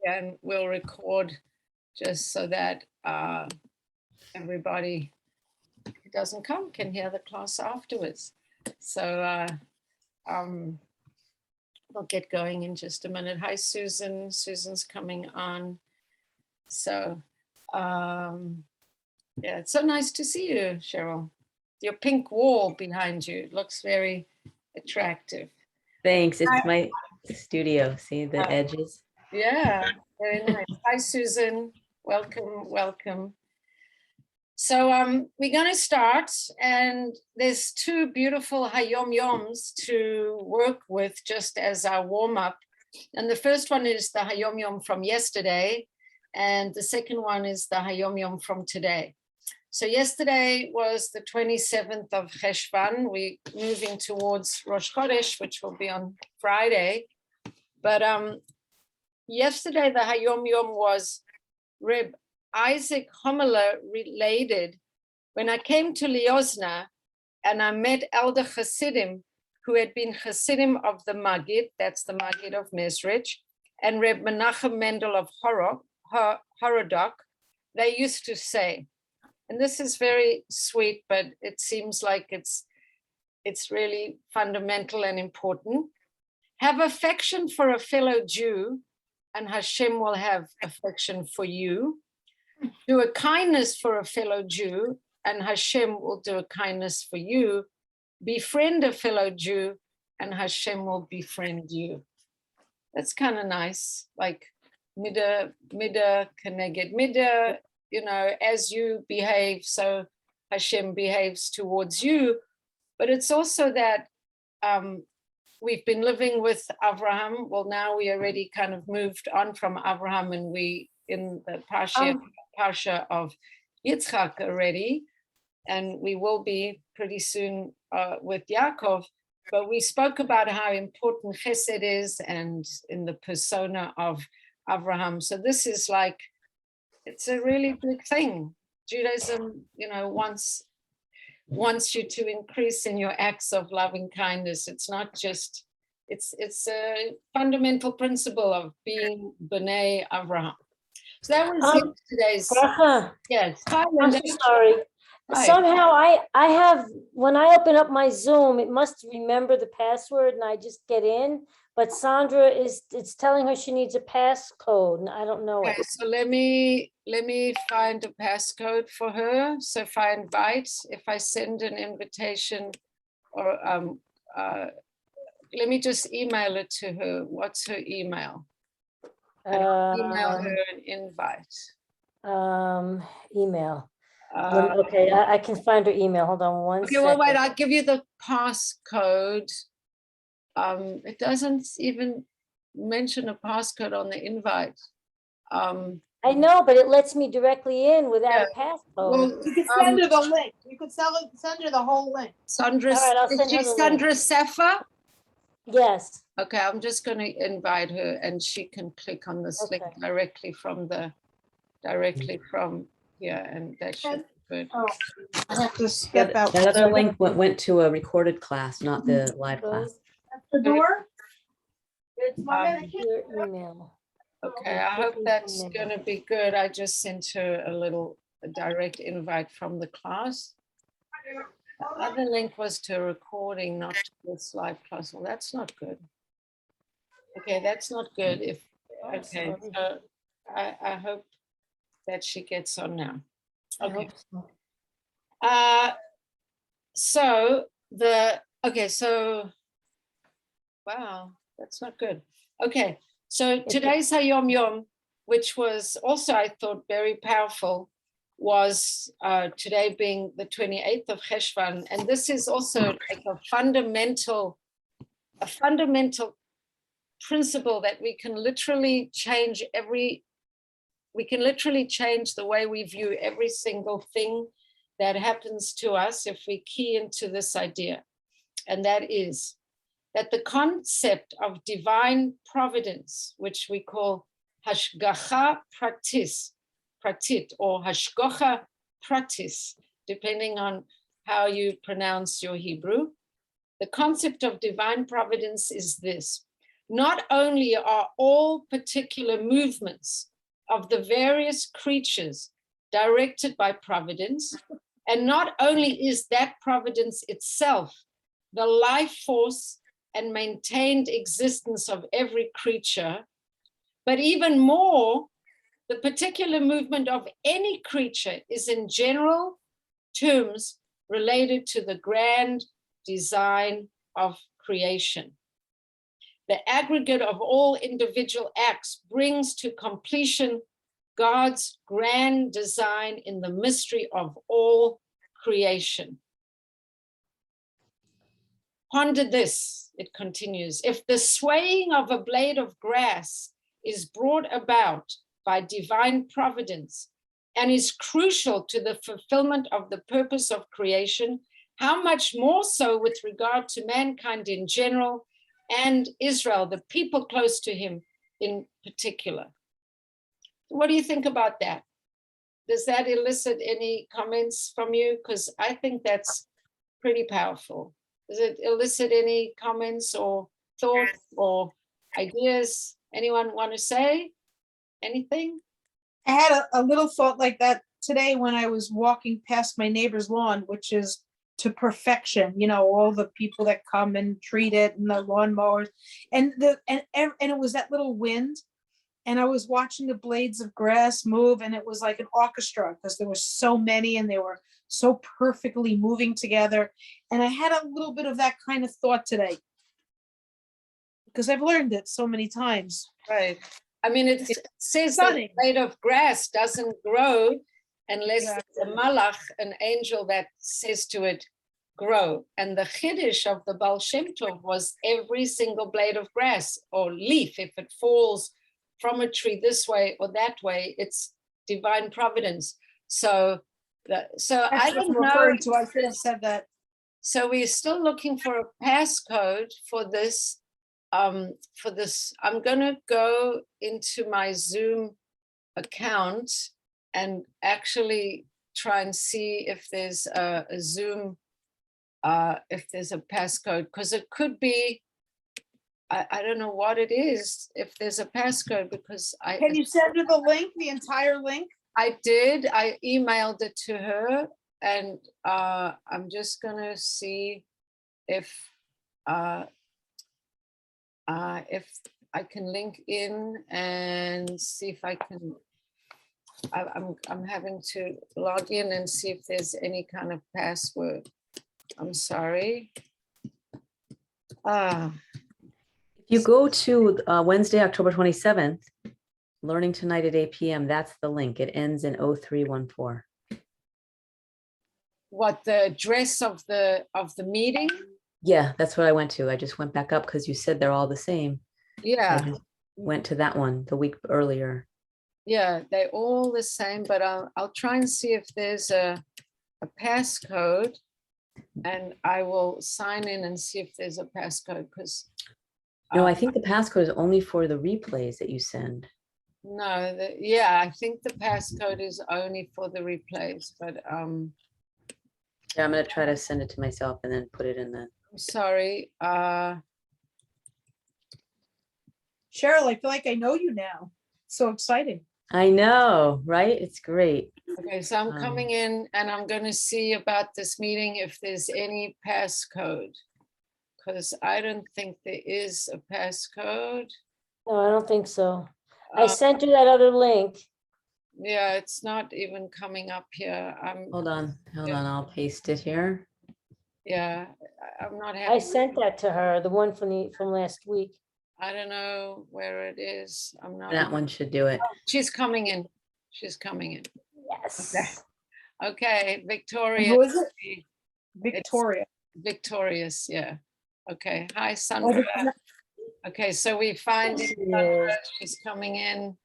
and we'll record just so that everybody who doesn't come can hear the class afterwards. So we'll get going in just a minute. Hi, Susan. Susan's coming on. So yeah, it's so nice to see you, Cheryl. Your pink wall behind you looks very attractive. Thanks. It's my studio. See the edges? Yeah, very nice. Hi, Susan. Welcome, welcome. So we're going to start, and there's two beautiful Hayom Yoms to work with just as our warm-up. And the first one is the Hayom Yom from yesterday, and the second one is the Hayom Yom from today. So yesterday was the 27th of Cheshvan. We're moving towards Rosh Chodesh, which will be on Friday. But yesterday, the Hayom Yom was Reb Isaac Homeler related. When I came to Liozna and I met elder Chassidim who had been Chassidim of the Magid, that's the Magid of Mezrich, and Reb Menachem Mendel of Horodok, they used to say, and this is very sweet, but it seems like it's really fundamental and important. Have affection for a fellow Jew, and Hashem will have affection for you. Do a kindness for a fellow Jew, and Hashem will do a kindness for you. Befriend a fellow Jew, and Hashem will befriend you. That's kind of nice, like mida keneged mida, you know, as you behave, so Hashem behaves towards you. But it's also that we've been living with Abraham. Well, now we already kind of moved on from Abraham, and we in the Parsha of Yitzhak already, and we will be pretty soon with Yakov. But we spoke about how important Chesed is, and in the persona of Abraham. So this is like, it's a really big thing. Judaism, you know, wants you to increase in your acts of loving kindness. It's not just, it's a fundamental principle of being B'nai Avraham. So that was today's. Yes. Hi, I'm so sorry. Hi. Somehow I have, when I open up my Zoom, it must remember the password and I just get in. But Sandra it's telling her she needs a passcode and I don't know Okay, it. so let me find a passcode for her. So if I invite, if I send an invitation, or let me just email it to her. What's her email? Email her an invite. Email. Okay, I can find her email. Hold on one second. Okay, well, wait, I'll give you the passcode. It doesn't even mention a passcode on the invite. I know, but it lets me directly in without a passcode. Well, you could send her the link. You could send her the whole link. Sandra, all right, I'll send her the Sandra Sefer? Yes. Okay, I'm just going to invite her, and she can click on this link directly from here, and that should be good. Oh, I have to step out. That other link went to a recorded class, not the live class. That's the door. It's my Your email. Okay, I hope that's going to be good. I just sent her a direct invite from the class. The other link was to a recording, not to this live class. Well, that's not good. Okay, that's not good. Okay, so I hope that she gets on now. Okay. So wow, that's not good. Okay, so today's Hayom Yom, which was also, I thought, very powerful, was today being the 28th of Cheshvan. And this is also like a fundamental principle that we can literally change the way we view every single thing that happens to us if we key into this idea. And that is that the concept of divine providence, which we call hashgacha pratit or hashgocha pratis, depending on how you pronounce your Hebrew. The concept of divine providence is this: not only are all particular movements of the various creatures directed by providence, and not only is that providence itself the life force and maintained existence of every creature, but even more, the particular movement of any creature is in general terms related to the grand design of creation. The aggregate of all individual acts brings to completion God's grand design in the mystery of all creation. Ponder this, it continues. If the swaying of a blade of grass is brought about by divine providence and is crucial to the fulfillment of the purpose of creation, how much more so with regard to mankind in general and Israel, the people close to him in particular. What do you think about that? Does that elicit any comments from you? Because I think that's pretty powerful. Does it elicit any comments or thoughts or ideas? Anyone want to say anything? I had a little thought like that today when I was walking past my neighbor's lawn, which is to perfection, you know, all the people that come and treat it and the lawnmowers and it was that little wind. And I was watching the blades of grass move, and it was like an orchestra because there were so many and they were so perfectly moving together. And I had a little bit of that kind of thought today because I've learned it so many times. Right. I mean, it says that stunning. the blade of grass doesn't grow unless Exactly. there's a malach, an angel that says to it, grow. And the chiddush of the Baal Shem Tov was every single blade of grass or leaf, if it falls from a tree this way or that way, it's divine providence. So I That's what don't I'm know. referring to. I should have said that. So we're still looking for a passcode for this. I'm gonna go into my Zoom account and actually try and see if there's a Zoom, if there's a passcode, because it could be, I don't know what it is, if there's a passcode, because Can you send her the link, the entire link? I did, I emailed it to her, and I'm just gonna see if I can link in and see if I can, I'm having to log in and see if there's any kind of password. I'm sorry. If you go to Wednesday, October 27th, Learning Tonight at 8 p.m., that's the link. It ends in 0314. What, the address of the meeting? Yeah, that's what I went to. I just went back up because you said they're all the same. I Yeah, just went to that one the week earlier. yeah, they're all the same, but I'll try and see if there's a passcode, and I will sign in and see if there's a passcode, because No, I think the passcode is only for the replays that you send. no, yeah, I think the passcode is only for the replays, but Yeah, I'm gonna try to send it to myself and then put it in the. I'm sorry. Cheryl, I feel like I know you now. So exciting. I know, right? It's great. Okay, so I'm coming in and I'm going to see about this meeting if there's any passcode, because I don't think there is a passcode. No, I don't think so. I Uh, sent you that other link. Yeah, it's not even coming up here. Hold on, Yeah. I'll paste it here. Yeah, I'm not I having, sent that to her, the one from last week. I don't know where it is. I'm not. That one should do it. She's coming in. She's coming in. Yes. Okay, Victoria. Who is it? Victoria. Victorious, yeah. Okay, hi Oh, Sandra. this- Okay, so we find Yes. Sandra, she's coming in.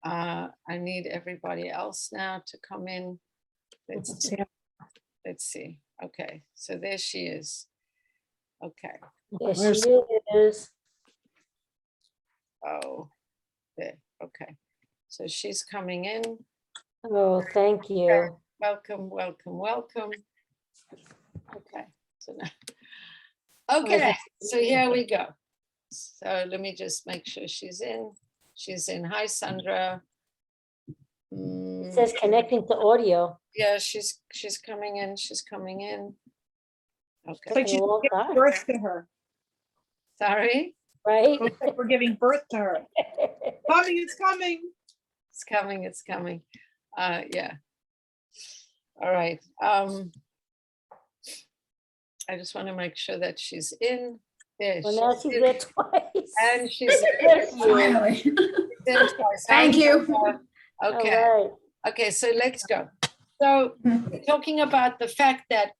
I need everybody else now to come in. Let's see. Okay, so there she is. Okay, Yes, Where's- she is. oh, there, okay. So she's coming in. Oh, thank you. Welcome, welcome, welcome. Okay, so now, okay, so here we go. So let me just make sure she's in. She's in. Hi, Sandra. It says connecting to audio. Yeah, she's coming in. She's coming in. Okay. It's like she's giving birth to her. Sorry. Right? Looks like we're giving birth to her. Coming, it's coming. It's coming. It's coming. Yeah. All right. I just want to make sure that she's in. There Well, now she's there twice. And she's Yes, you. Finally. in twice. Thank you. Okay. All right. Okay, so let's go. So we're talking about the fact that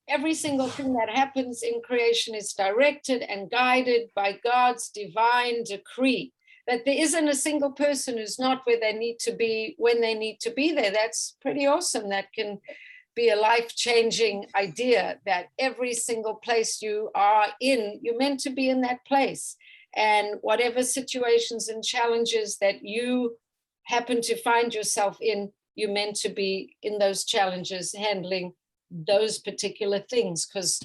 every single thing that happens in creation is directed and guided by God's divine decree. That there isn't a single person who's not where they need to be when they need to be there. That's pretty awesome. That can be a life-changing idea, that every single place you are in, you're meant to be in that place. And whatever situations and challenges that you happen to find yourself in, you're meant to be in those challenges, handling those particular things, because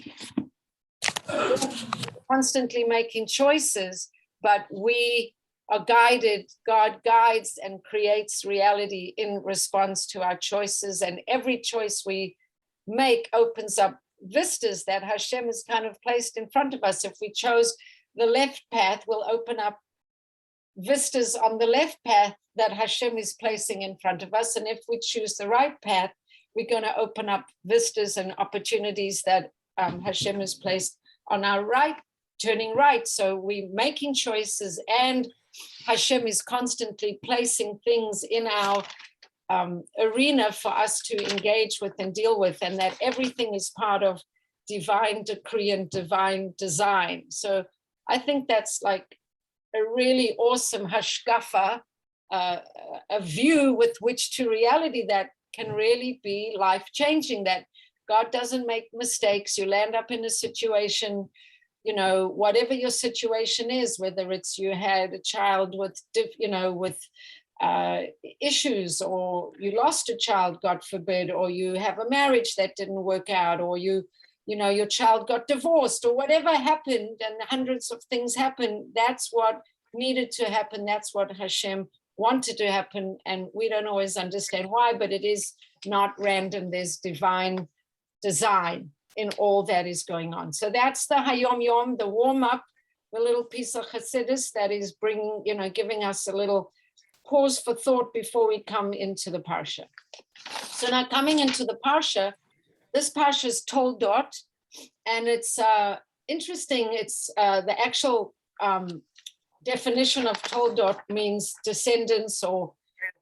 constantly making choices, but we are guided. God guides and creates reality in response to our choices, and every choice we make opens up vistas that Hashem has kind of placed in front of us. If we chose the left path, we'll open up vistas on the left path that Hashem is placing in front of us. And if we choose the right path, we're going to open up vistas and opportunities that Hashem has placed on our right, turning right. So we're making choices, and Hashem is constantly placing things in our arena for us to engage with and deal with, and that everything is part of divine decree and divine design. So I think that's like a really awesome hashkafa, a view with which to reality that can really be life-changing, that God doesn't make mistakes. You land up in a situation, you know, whatever your situation is, whether it's you had a child with, with issues, or you lost a child, God forbid, or you have a marriage that didn't work out, or your child got divorced, or whatever happened, and hundreds of things happened. That's what needed to happen. That's what Hashem wanted to happen. And we don't always understand why, but it is not random. There's divine design in all that is going on. So that's the Hayom Yom, the warm up, the little piece of Chassidus that is bringing, giving us a little pause for thought before we come into the Parsha. So now coming into the Parsha, this Parsha is Toldot, and it's interesting. It's the actual definition of Toldot means descendants, or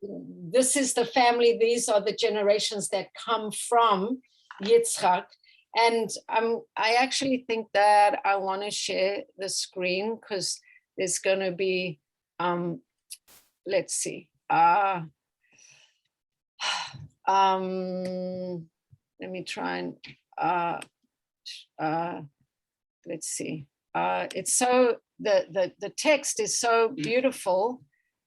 this is the family, these are the generations that come from Yitzhak. And I actually think that I want to share the screen, because there's going to be, let's see. Let me try and, let's see. It's so, the text is so beautiful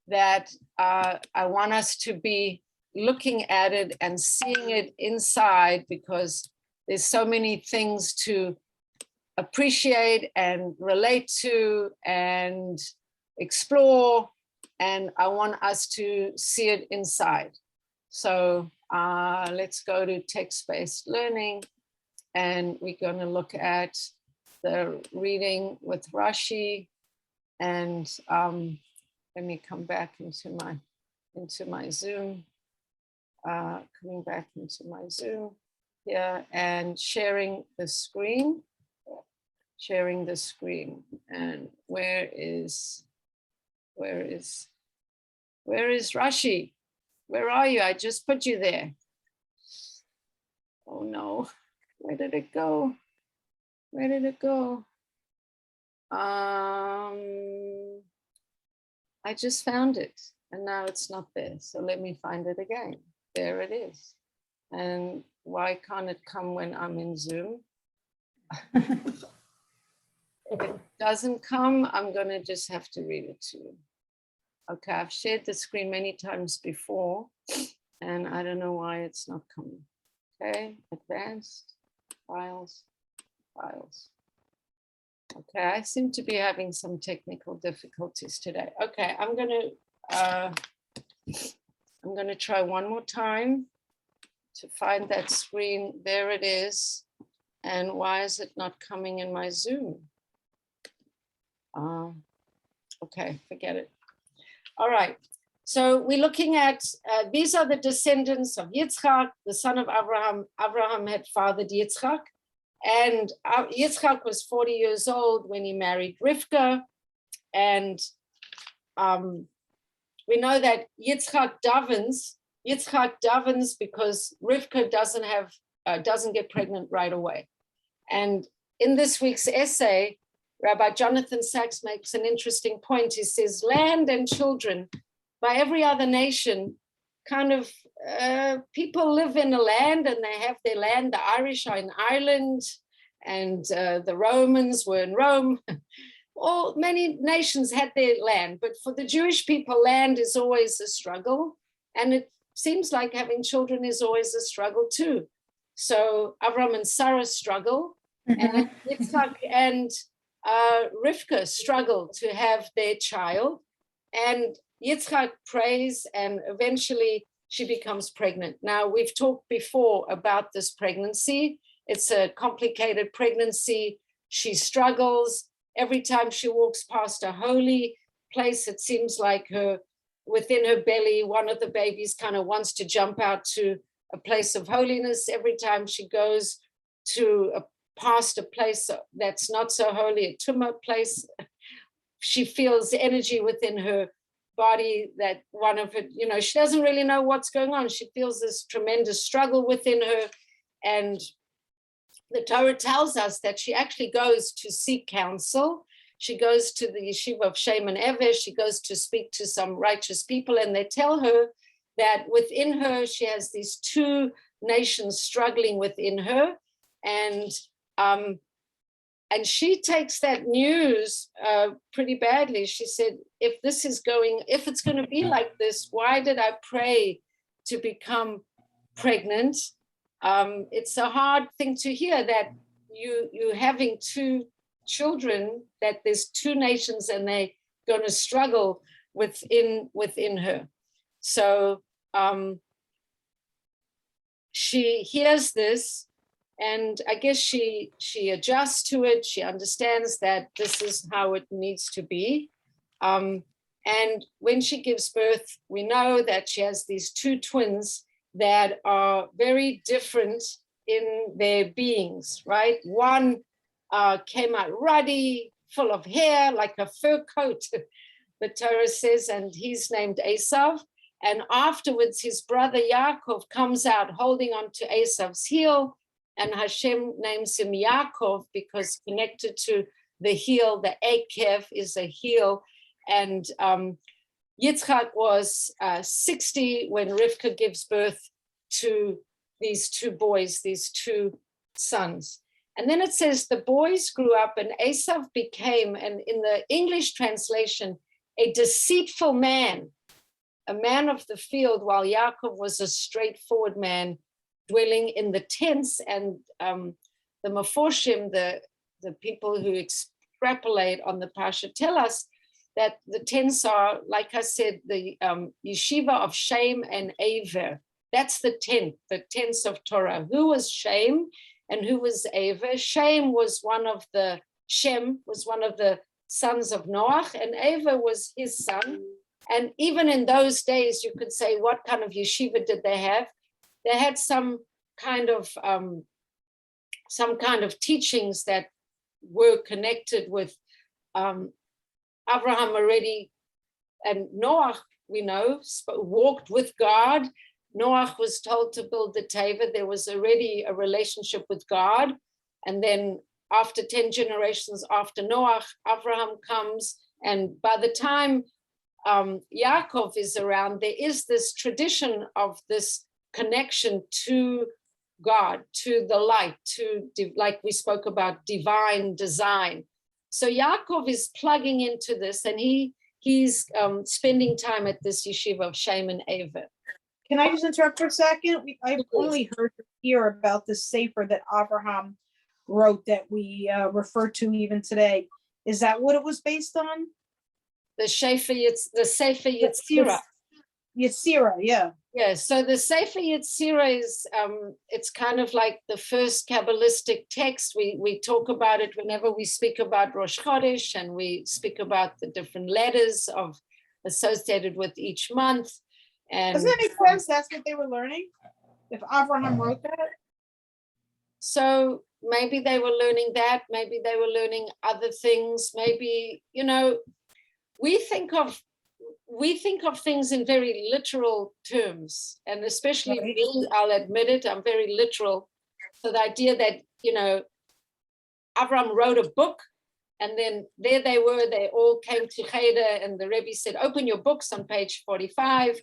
that I want us to be looking at it and seeing it inside, because there's so many things to appreciate and relate to and explore, and I want us to see it inside. So let's go to text-based learning, and we're going to look at the reading with Rashi, and let me come back into my Zoom, coming back into my Zoom here, and sharing the screen, and where is Rashi? Where are you? I just put you there. Oh no, where did it go? I just found it, and now it's not there. So let me find it again. There it is. And why can't it come when I'm in Zoom? If it doesn't come, I'm gonna just have to read it to you. Okay, I've shared the screen many times before, and I don't know why it's not coming. Okay, advanced, files. Okay, I seem to be having some technical difficulties today. Okay, I'm gonna try one more time to find that screen. There it is. And why is it not coming in my Zoom? Okay, forget it. All right. So we're looking at, these are the descendants of Yitzhak, the son of Abraham. Abraham had fathered Yitzhak. And Yitzhak was 40 years old when he married Rivka. And we know that Yitzhak davens because Rivka doesn't get pregnant right away. And in this week's essay, Rabbi Jonathan Sachs makes an interesting point. He says, land and children, by every other nation, kind of people live in a land and they have their land. The Irish are in Ireland and the Romans were in Rome. Many nations had their land, but for the Jewish people, land is always a struggle. And it seems like having children is always a struggle too. So Avram and Sarah struggle, and Yitzhak and Rivka struggle to have their child. And Yitzhak prays, and eventually she becomes pregnant. Now, we've talked before about this pregnancy. It's a complicated pregnancy. She struggles. Every time she walks past a holy place, it seems like within her belly, one of the babies kind of wants to jump out to a place of holiness. Every time she goes past a place that's not so holy, a tumah place, she feels energy within her body that one of it, she doesn't really know what's going on. She feels this tremendous struggle within her. And the Torah tells us that she actually goes to seek counsel. She goes to the yeshiva of Shem and Ever. She goes to speak to some righteous people, and they tell her that within her, she has these two nations struggling within her. And she takes that news pretty badly. She said, if it's going to be like this, why did I pray to become pregnant? It's a hard thing to hear that you having two children, that there's two nations and they're going to struggle within her. So she hears this, and I guess she adjusts to it. She understands that this is how it needs to be. And when she gives birth, we know that she has these two twins that are very different in their beings, right? One came out ruddy, full of hair, like a fur coat, the Torah says, and he's named Esav. And afterwards, his brother Yakov comes out holding on to Esav's heel, and Hashem names him Yakov because connected to the heel, the Akev is a heel. And Yitzhak was 60 when Rivka gives birth to these two boys, these two sons. And then it says the boys grew up, and Esav became, and in the English translation, a deceitful man, a man of the field, while Yakov was a straightforward man dwelling in the tents. And the Meforshim, the people who extrapolate on the Pasha, tell us that the tents are, like I said, the yeshiva of Shem and Aver. That's the tents of Torah. Who was Shem and who was Aver? Shem was one of the sons of Noach, and Aver was his son. And even in those days, you could say, what kind of yeshiva did they have? They had some kind of teachings that were connected with Abraham already, and Noach, we know, walked with God. Noach was told to build the Teva. There was already a relationship with God. And then after 10 generations after Noach, Abraham comes. And by the time Yakov is around, there is this tradition of this connection to God, to the light, like we spoke about, divine design. So Yakov is plugging into this, and he's spending time at this yeshiva of Shem and Aver. Can I just interrupt for a second? I've only heard here about this sefer that Abraham wrote that we refer to even today. Is that what it was based on? The Sefer Yetzirah. Yetzirah, yeah. Yeah, so the Sefer Yetzirah is, it's kind of like the first Kabbalistic text. We talk about it whenever we speak about Rosh Chodesh, and we speak about the different letters associated with each month. And Doesn't it make sense? That's what they were learning? If Abraham wrote that? so maybe they were learning that, maybe they were learning other things, maybe, we think of things in very literal terms, and especially Right. me, I'll admit it, I'm very literal. So the idea that, Avram wrote a book, and then there they were, they all came to Cheder, and the Rebbe said, open your books on page 45,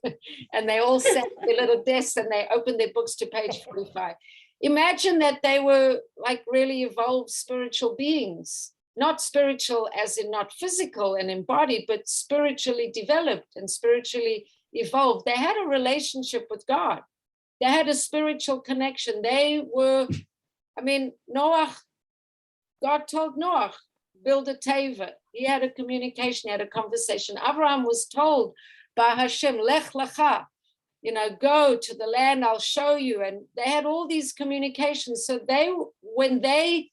and they all sat at their little desks and they opened their books to page 45. Imagine that they were like really evolved spiritual beings. Not spiritual as in not physical and embodied, but spiritually developed and spiritually evolved. They had a relationship with God. They had a spiritual connection. They were, Noah, God told Noah, build a teva. He had a communication, he had a conversation. Abraham was told by Hashem, lech lecha, go to the land, I'll show you. And they had all these communications. So when they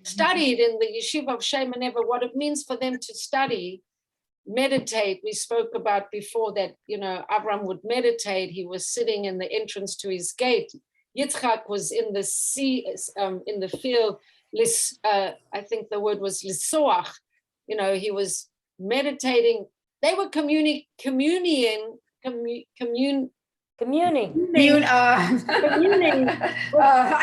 studied in the yeshiva of Shem and Ever, what it means for them to study, meditate. We spoke about before that, Avram would meditate. He was sitting in the entrance to his gate. Yitzhak was in the sea, in the field. I think the word was lisoach. He was meditating. They were communing. Communing. I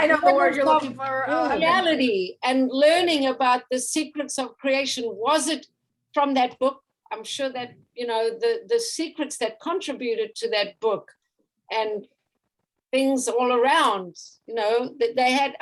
know the word you're looking for. Reality and learning about the secrets of creation. Was it from that book? I'm sure that, the secrets that contributed to that book and things all around, that they had.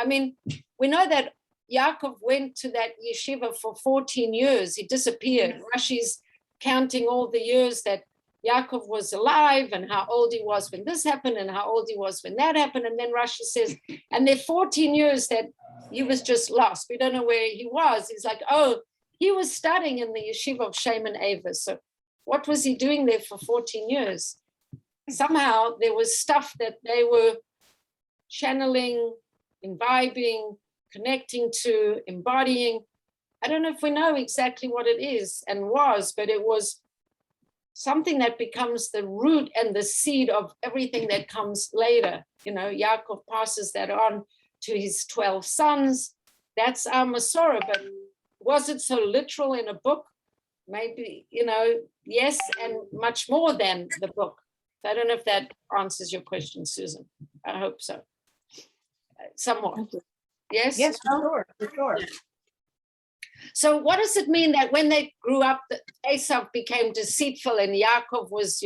We know that Yakov went to that yeshiva for 14 years. He disappeared. Rashi's counting all the years that Yakov was alive and how old he was when this happened and how old he was when that happened. And then Rashi says, and there 14 years that he was just lost. We don't know where he was. He's like, oh, he was studying in the yeshiva of Shem and Ava. So what was he doing there for 14 years? Somehow there was stuff that they were channeling, imbibing, connecting to, embodying. I don't know if we know exactly what it is and was, but it was something that becomes the root and the seed of everything that comes later. Yakov passes that on to his 12 sons. That's our Masorah, but was it so literal in a book? Maybe, yes, and much more than the book. So I don't know if that answers your question, Susan. I hope so. Somewhat. Yes? Yes, for sure. So what does it mean that when they grew up, that Esav became deceitful and Yakov was,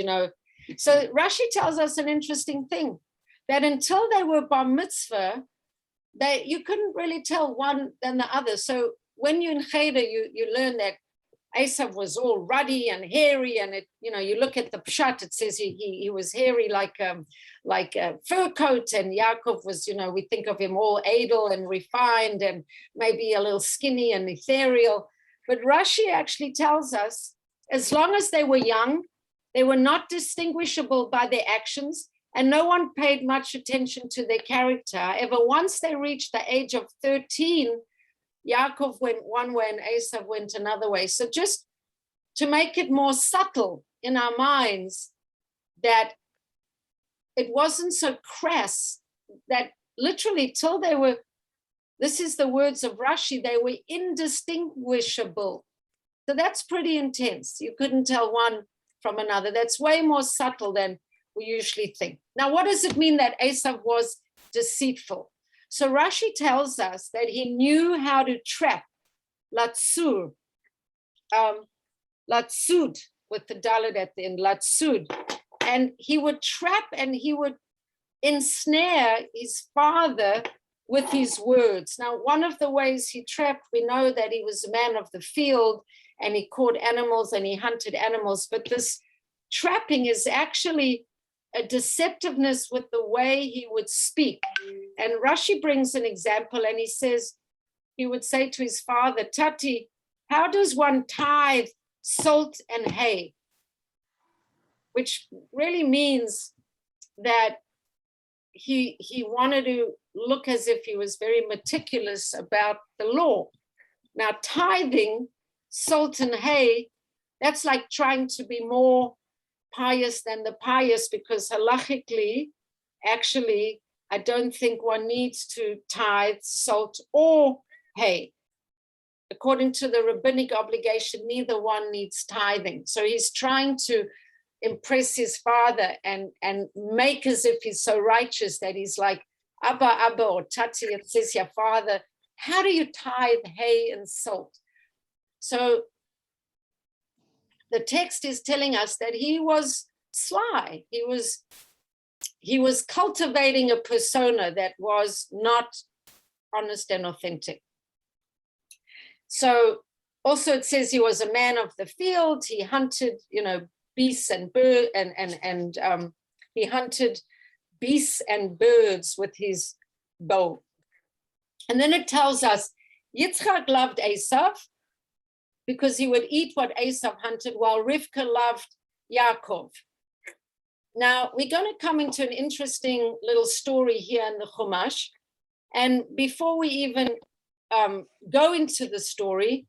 So Rashi tells us an interesting thing, that until they were bar mitzvah, you couldn't really tell one than the other. So when you're in Cheder, you learn that Esav was all ruddy and hairy, and you look at the pshat, it says he was hairy like a fur coat, and Yakov was, we think of him all edel and refined and maybe a little skinny and ethereal. But Rashi actually tells us, as long as they were young, they were not distinguishable by their actions, and no one paid much attention to their character. However, once they reached the age of 13, Yakov went one way and Esav went another way. So just to make it more subtle in our minds, that it wasn't so crass, that literally till they were, this is the words of Rashi, they were indistinguishable. So that's pretty intense. You couldn't tell one from another. That's way more subtle than we usually think. Now, what does it mean that Esav was deceitful? So Rashi tells us that he knew how to trap, latsud, with the dalet at the end, latsud. And he would trap and he would ensnare his father with his words. Now, one of the ways he trapped, we know that he was a man of the field and he caught animals and he hunted animals, but this trapping is actually a deceptiveness with the way he would speak. And Rashi brings an example, and he says, he would say to his father, Tati, how does one tithe salt and hay? Which really means that he wanted to look as if he was very meticulous about the law. Now, tithing salt and hay, that's like trying to be more pious than the pious, because halachically, actually, I don't think one needs to tithe salt or hay. According to the rabbinic obligation, neither one needs tithing. So he's trying to impress his father and make as if he's so righteous that he's like, Abba, or Tati, it says your father, how do you tithe hay and salt? So the text is telling us that he was sly. He was cultivating a persona that was not honest and authentic. So also it says he was a man of the field. He hunted, beasts and birds, and he hunted beasts and birds with his bow. And then it tells us Yitzhak loved Esav because he would eat what Esav hunted, while Rivka loved Yakov. Now, we're going to come into an interesting little story here in the Chumash. And before we even go into the story,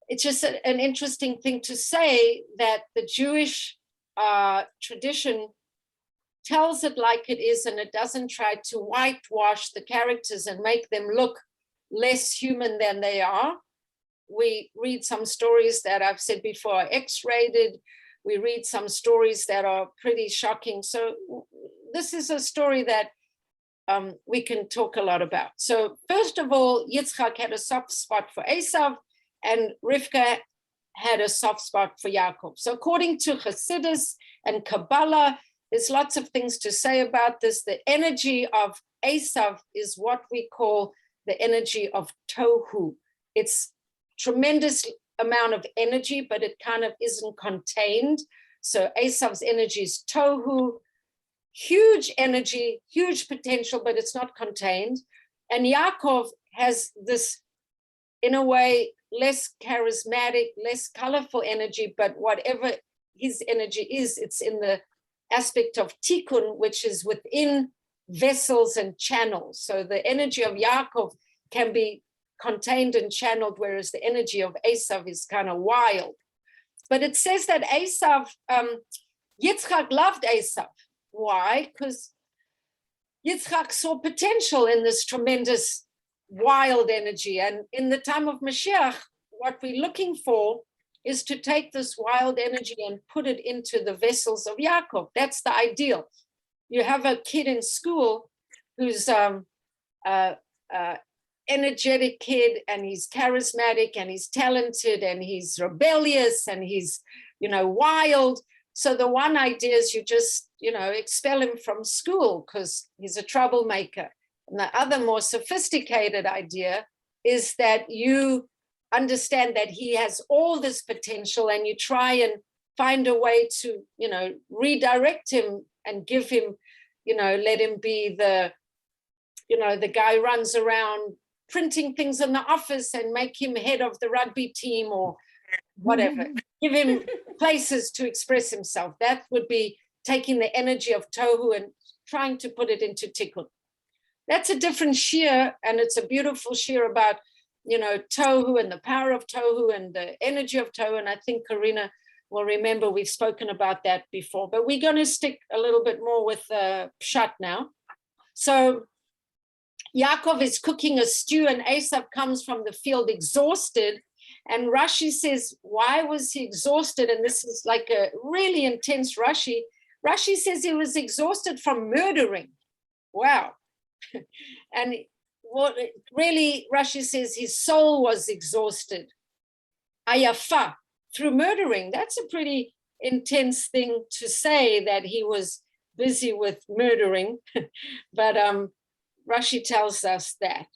it's just an interesting thing to say that the Jewish tradition tells it like it is, and it doesn't try to whitewash the characters and make them look less human than they are. We read some stories that I've said before are X-rated. We read some stories that are pretty shocking. So this is a story that we can talk a lot about. So first of all, Yitzhak had a soft spot for Esav, and Rivka had a soft spot for Yakov. So according to Chassidus and Kabbalah, there's lots of things to say about this. The energy of Esav is what we call the energy of tohu. It's tremendous amount of energy, but it kind of isn't contained. So Esav's energy is tohu, huge energy, huge potential, but it's not contained. And Yakov has this, in a way, less charismatic, less colorful energy, but whatever his energy is, it's in the aspect of tikkun, which is within vessels and channels. So the energy of Yakov can be contained and channeled, whereas the energy of Esav is kind of wild. But it says that Esav, Yitzhak loved Esav. Why? Because Yitzhak saw potential in this tremendous wild energy. And in the time of Mashiach, what we're looking for is to take this wild energy and put it into the vessels of Yaakov. That's the ideal. You have a kid in school who's energetic kid, and he's charismatic, and he's talented, and he's rebellious, and he's, wild. So the one idea is you just, expel him from school because he's a troublemaker. And the other more sophisticated idea is that you understand that he has all this potential, and you try and find a way to, redirect him and give him, let him be the guy who runs around printing things in the office, and make him head of the rugby team or whatever. Give him places to express himself. That would be taking the energy of tohu and trying to put it into tikkun. That's a different shir, and it's a beautiful shir about, tohu and the power of tohu and the energy of tohu. And I think Karina will remember we've spoken about that before, but we're going to stick a little bit more with pshat now. So Yakov is cooking a stew, and Esav comes from the field exhausted. And Rashi says, why was he exhausted? And this is like a really intense Rashi. Rashi says he was exhausted from murdering. Wow. And what really Rashi says his soul was exhausted. Ayafa, through murdering. That's a pretty intense thing to say, that he was busy with murdering. But Rashi tells us that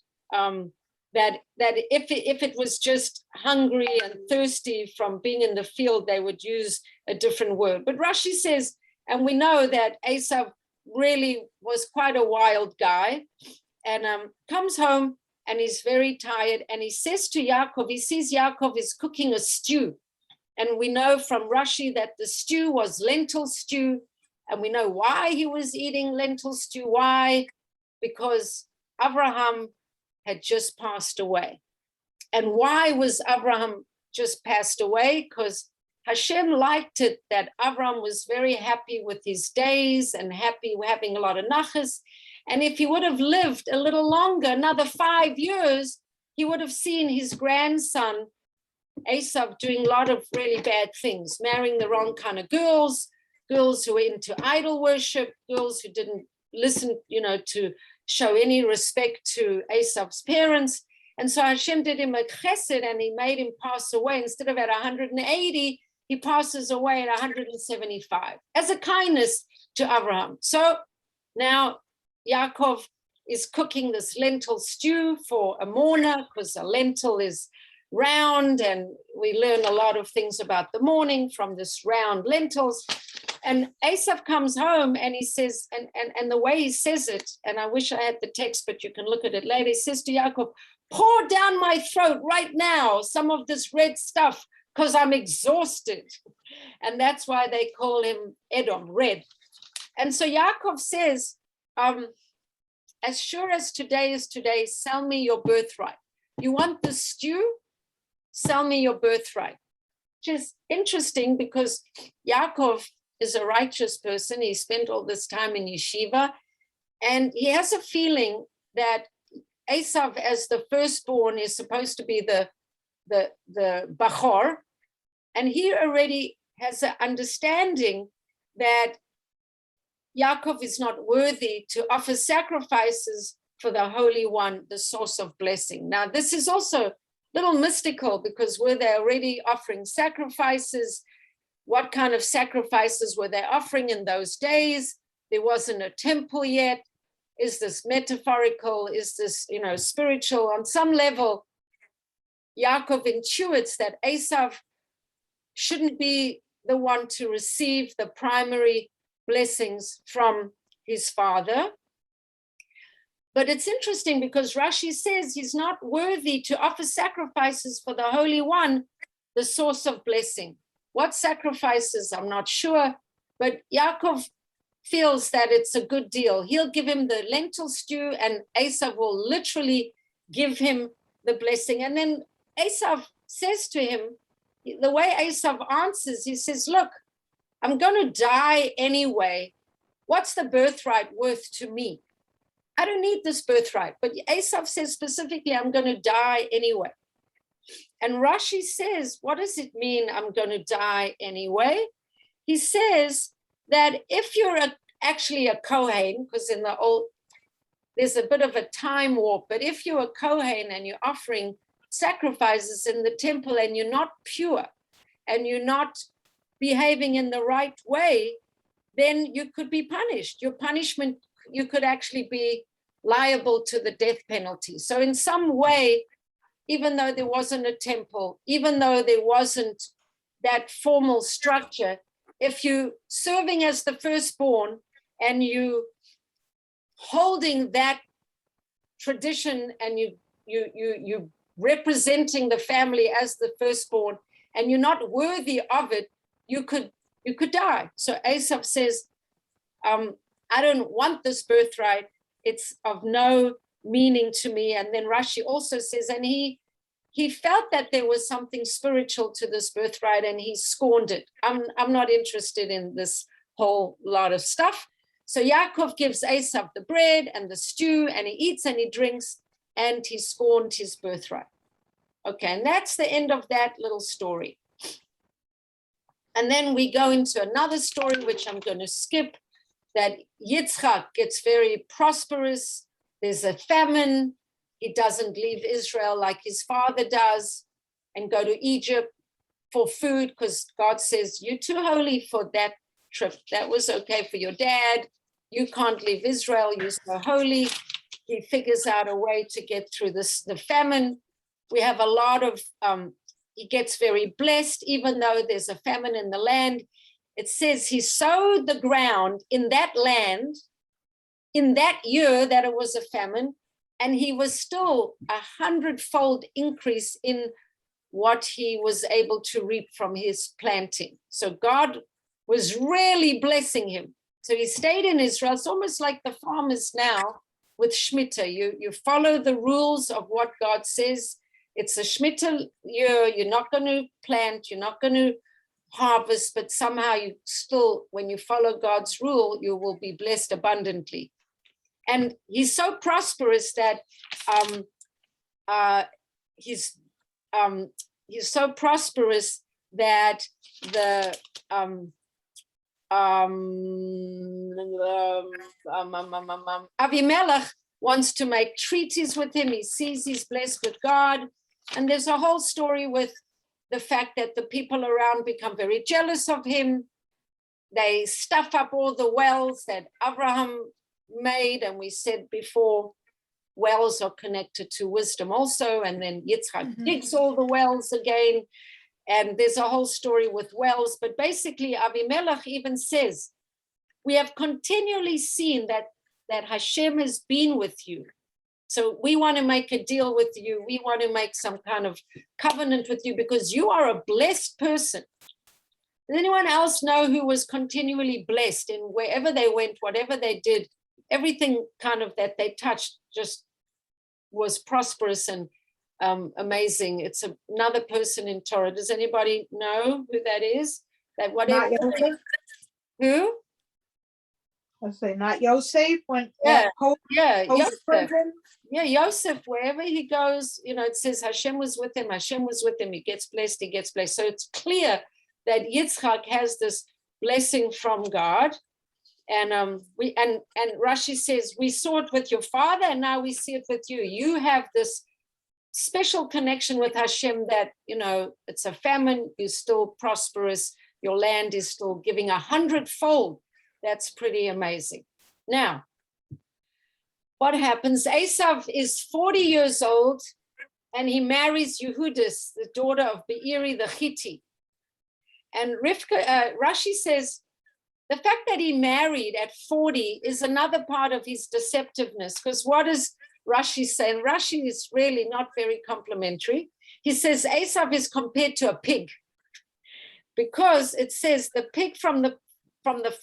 if it was just hungry and thirsty from being in the field, they would use a different word. But Rashi says, and we know that Esav really was quite a wild guy, and comes home and he's very tired, and he says to Yakov, he sees Yakov is cooking a stew. And we know from Rashi that the stew was lentil stew, and we know why he was eating lentil stew. Why? Because Abraham had just passed away. And why was Abraham just passed away? Because Hashem liked it that Abraham was very happy with his days and happy having a lot of nachas. And if he would have lived a little longer, another 5 years, he would have seen his grandson, Esav, doing a lot of really bad things, marrying the wrong kind of girls who were into idol worship, girls who didn't listen, to show any respect to Esav's parents. And so Hashem did him a chesed and he made him pass away. Instead of at 180, he passes away at 175 as a kindness to Abraham. So now Yakov is cooking this lentil stew for a mourner, because a lentil is round, and we learn a lot of things about the mourning from this round lentils. And Esav comes home and he says, and the way he says it, and I wish I had the text, but you can look at it later, he says to Yakov, pour down my throat right now some of this red stuff, because I'm exhausted. And that's why they call him Edom, red. And so Yakov says, as sure as today is today, sell me your birthright. You want the stew? Sell me your birthright. Which is interesting because Yakov is a righteous person. He spent all this time in yeshiva, and he has a feeling that Esav, as the firstborn, is supposed to be the Bachor, and he already has an understanding that Yakov is not worthy to offer sacrifices for the Holy One, the source of blessing. Now, this is also a little mystical, because were they already offering sacrifices? What kind of sacrifices were they offering in those days? There wasn't a temple yet. Is this metaphorical? Is this, spiritual? On some level, Yaakov intuits that Esav shouldn't be the one to receive the primary blessings from his father. But it's interesting because Rashi says he's not worthy to offer sacrifices for the Holy One, the source of blessing. What sacrifices? I'm not sure, but Yaakov feels that it's a good deal. He'll give him the lentil stew, and Esav will literally give him the blessing. And then Esav says to him, the way Esav answers, he says, look, I'm going to die anyway. What's the birthright worth to me? I don't need this birthright. But Esav says specifically, I'm going to die anyway. And Rashi says, what does it mean, I'm going to die anyway? He says that if you're actually a Kohen, because in the old, there's a bit of a time warp, but if you're a Kohen and you're offering sacrifices in the temple and you're not pure and you're not behaving in the right way, then you could be punished. Your punishment, you could actually be liable to the death penalty. So in some way, even though there wasn't a temple, even though there wasn't that formal structure, if you serving as the firstborn and you holding that tradition and you representing the family as the firstborn and you're not worthy of it, you could die. So Esav says, I don't want this birthright. It's of no meaning to me. And then Rashi also says, and he felt that there was something spiritual to this birthright and he scorned it. I'm not interested in this whole lot of stuff. So Yaakov gives Esav the bread and the stew, and he eats and he drinks, and he scorned his birthright. Okay, and that's the end of that little story. And then we go into another story, which I'm going to skip, that Yitzhak gets very prosperous. There's a famine. He doesn't leave Israel like his father does and go to Egypt for food, because God says, you're too holy for that trip. That was okay for your dad. You can't leave Israel. You're so holy. He figures out a way to get through the famine. We have a lot of, he gets very blessed, even though there's a famine in the land. It says he sowed the ground in that land in that year that it was a famine, and he was still 100-fold increase in what he was able to reap from his planting. So God was really blessing him. So he stayed in Israel. It's almost like the farmers now with Shemitah. You follow the rules of what God says. It's a Shemitah year. You're not going to plant. You're not going to harvest, but somehow you still, when you follow God's rule, you will be blessed abundantly. And he's so prosperous that he's so prosperous that the Avimelech wants to make treaties with him. He sees he's blessed with God. And there's a whole story with the fact that the people around become very jealous of him. They stuff up all the wells that Abraham made. And we said before, wells are connected to wisdom also. And then Yitzhak digs all the wells again. And there's a whole story with wells. But basically, Avimelech even says, we have continually seen that Hashem has been with you. So we want to make a deal with you. We want to make some kind of covenant with you because you are a blessed person. Does anyone else know who was continually blessed in wherever they went, whatever they did, everything kind of that they touched just was prosperous and amazing? It's another person in Torah. Does anybody know who that is? That whatever. Who? I say not Yosef when Yosef. prison. Yeah, Yosef, wherever he goes, it says Hashem was with him. Hashem was with him. He gets blessed. He gets blessed. So it's clear that Yitzhak has this blessing from God, and Rashi says we saw it with your father, and now we see it with you. You have this special connection with Hashem that it's a famine. You're still prosperous. Your land is still giving 100-fold. That's pretty amazing. Now, what happens? Esav is 40 years old, and he marries Yehudis, the daughter of Be'eri the Hittite. And Rashi says, the fact that he married at 40 is another part of his deceptiveness, because what does Rashi say? And Rashi is really not very complimentary. He says Esav is compared to a pig, because it says the pig from the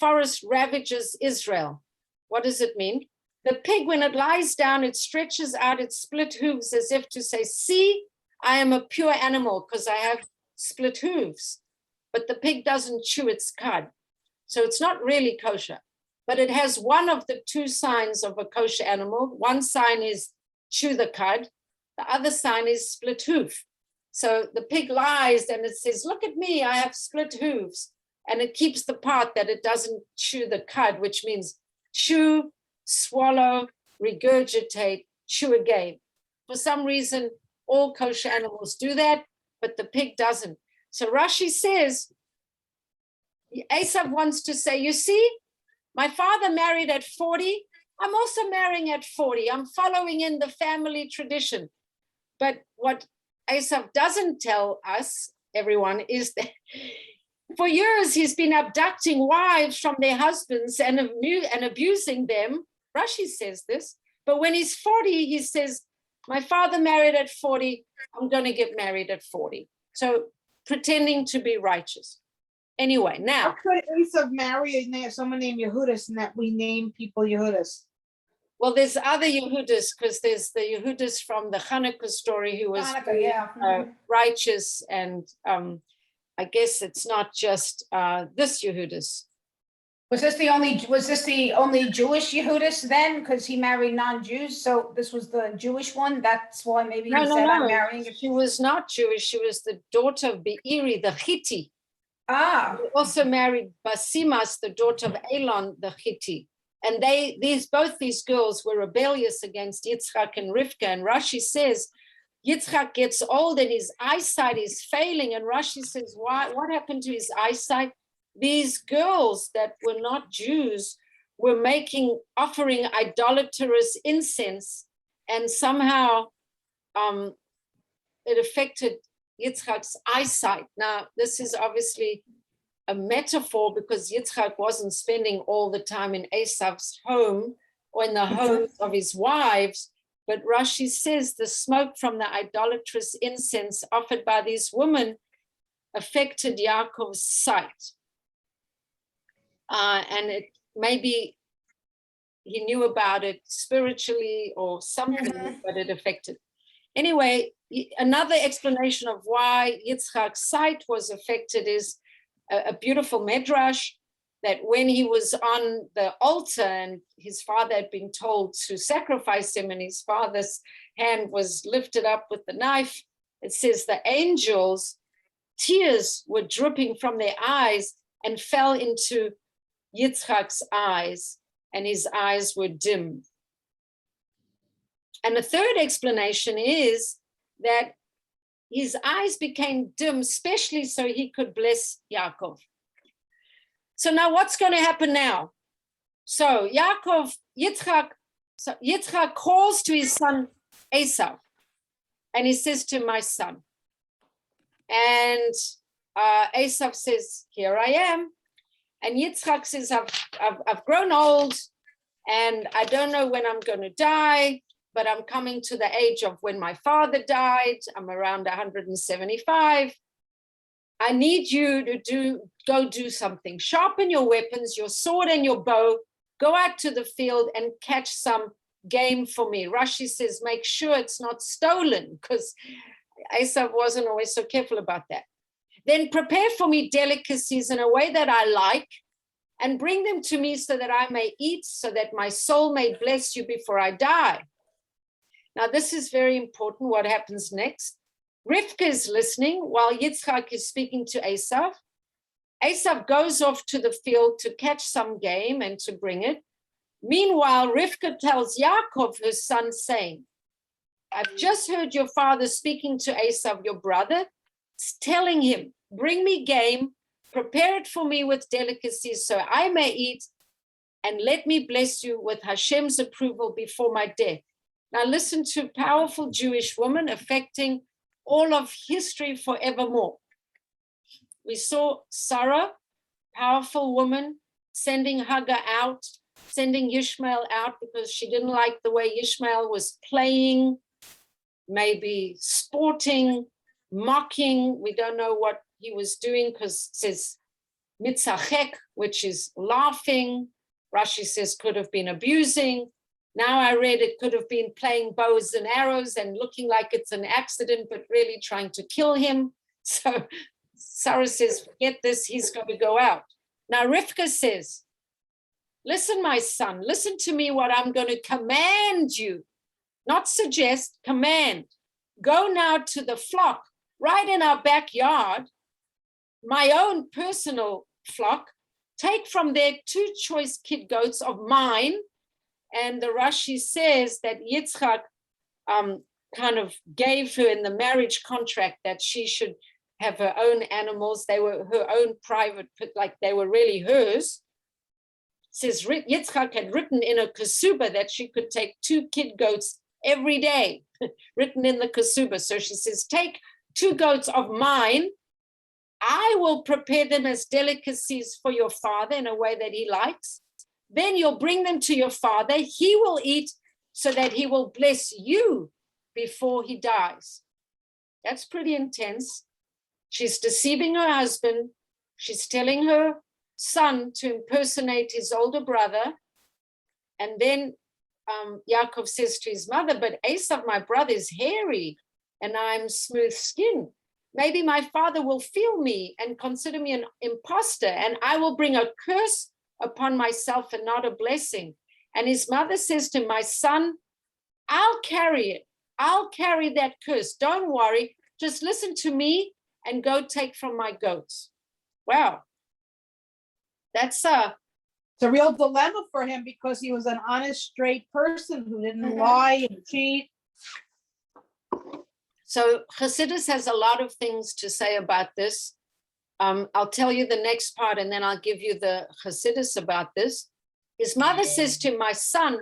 forest ravages Israel. What does it mean? The pig, when it lies down, it stretches out its split hooves as if to say, see, I am a pure animal because I have split hooves. But the pig doesn't chew its cud. So it's not really kosher. But it has one of the two signs of a kosher animal. One sign is chew the cud. The other sign is split hoof. So the pig lies and it says, look at me, I have split hooves. And it keeps the part that it doesn't chew the cud, which means chew, swallow, regurgitate, chew again. For some reason, all kosher animals do that, but the pig doesn't. So Rashi says, Esav wants to say, you see, my father married at 40. I'm also marrying at 40. I'm following in the family tradition. But what Esav doesn't tell us, everyone, is that for years, he's been abducting wives from their husbands and abusing them. Rashi says this. But when he's 40, he says, my father married at 40. I'm going to get married at 40. So pretending to be righteous. Anyway, now. How could Esav marry someone named Yehudis and that we name people Yehudis? Well, there's other Yehudis, because there's the Yehudis from the Hanukkah story who was righteous, and I guess it's not just this Yehudis. Was this the only Jewish Yehudis then? Because he married non-Jews, so this was the Jewish one. That's why maybe he said, I'm marrying. She was not Jewish. She was the daughter of Be'eri the Hittite. Ah. He also married Basimas, the daughter of Elon the Hittite. And both these girls were rebellious against Yitzhak and Rivka. And Rashi says, Yitzhak gets old and his eyesight is failing. And Rashi says, what happened to his eyesight? These girls that were not Jews were offering idolatrous incense, and somehow it affected Yitzhak's eyesight. Now, this is obviously a metaphor, because Yitzhak wasn't spending all the time in Esav's home or in the homes of his wives. But Rashi says the smoke from the idolatrous incense offered by these women affected Yaakov's sight. And it maybe he knew about it spiritually or something, but it affected. Anyway, another explanation of why Yitzhak's sight was affected is a beautiful midrash, that when he was on the altar and his father had been told to sacrifice him and his father's hand was lifted up with the knife, it says the angels, tears were dripping from their eyes and fell into Yitzhak's eyes, and his eyes were dim. And the third explanation is that his eyes became dim, especially so he could bless Yakov. So now what's going to happen now? So Yitzhak calls to his son Esav, and he says to my son, and Esav says, here I am. And Yitzhak says, I've grown old and I don't know when I'm going to die, but I'm coming to the age of when my father died. I'm around 175. I need you to go do something. Sharpen your weapons, your sword and your bow. Go out to the field and catch some game for me. Rashi says, make sure it's not stolen, because Esav wasn't always so careful about that. Then prepare for me delicacies in a way that I like, and bring them to me so that I may eat, so that my soul may bless you before I die. Now, this is very important, what happens next. Rivka is listening while Yitzhak is speaking to Esav. Esav goes off to the field to catch some game and to bring it. Meanwhile, Rivka tells Yakov, her son, saying, I've just heard your father speaking to Esav, your brother, telling him, bring me game, prepare it for me with delicacies so I may eat, and let me bless you with Hashem's approval before my death. Now listen to powerful Jewish woman affecting all of history forevermore. We saw Sarah, powerful woman, sending Hagar out, sending Ishmael out because she didn't like the way Ishmael was playing, maybe sporting, mocking. We don't know what he was doing because it says mitzachek, which is laughing. Rashi says could have been abusing. Now I read it could have been playing bows and arrows and looking like it's an accident, but really trying to kill him. So Sarah says, forget this, he's going to go out. Now Rivka says, listen, my son, listen to me what I'm going to command you, not suggest, command. Go now to the flock right in our backyard, my own personal flock, take from there 2 choice kid goats of mine. And the Rashi says that Yitzhak kind of gave her in the marriage contract that she should have her own animals. They were her own private, like they were really hers. It says Yitzhak had written in a kasuba that she could take 2 kid goats every day, written in the kasuba. So she says, take 2 goats of mine. I will prepare them as delicacies for your father in a way that he likes. Then you'll bring them to your father. He will eat so that he will bless you before he dies. That's pretty intense. She's deceiving her husband. She's telling her son to impersonate his older brother. And then Yakov says to his mother, but Esav, my brother, is hairy and I'm smooth skinned. Maybe my father will feel me and consider me an imposter, and I will bring a curse upon myself and not a blessing. And his mother says to him, my son, I'll carry it. I'll carry that curse. Don't worry. Just listen to me and go take from my goats. Wow. That's It's a real dilemma for him because he was an honest, straight person who didn't lie and cheat. So Chassidus has a lot of things to say about this. I'll tell you the next part and then I'll give you the Chassidus about this. His mother says to him, my son,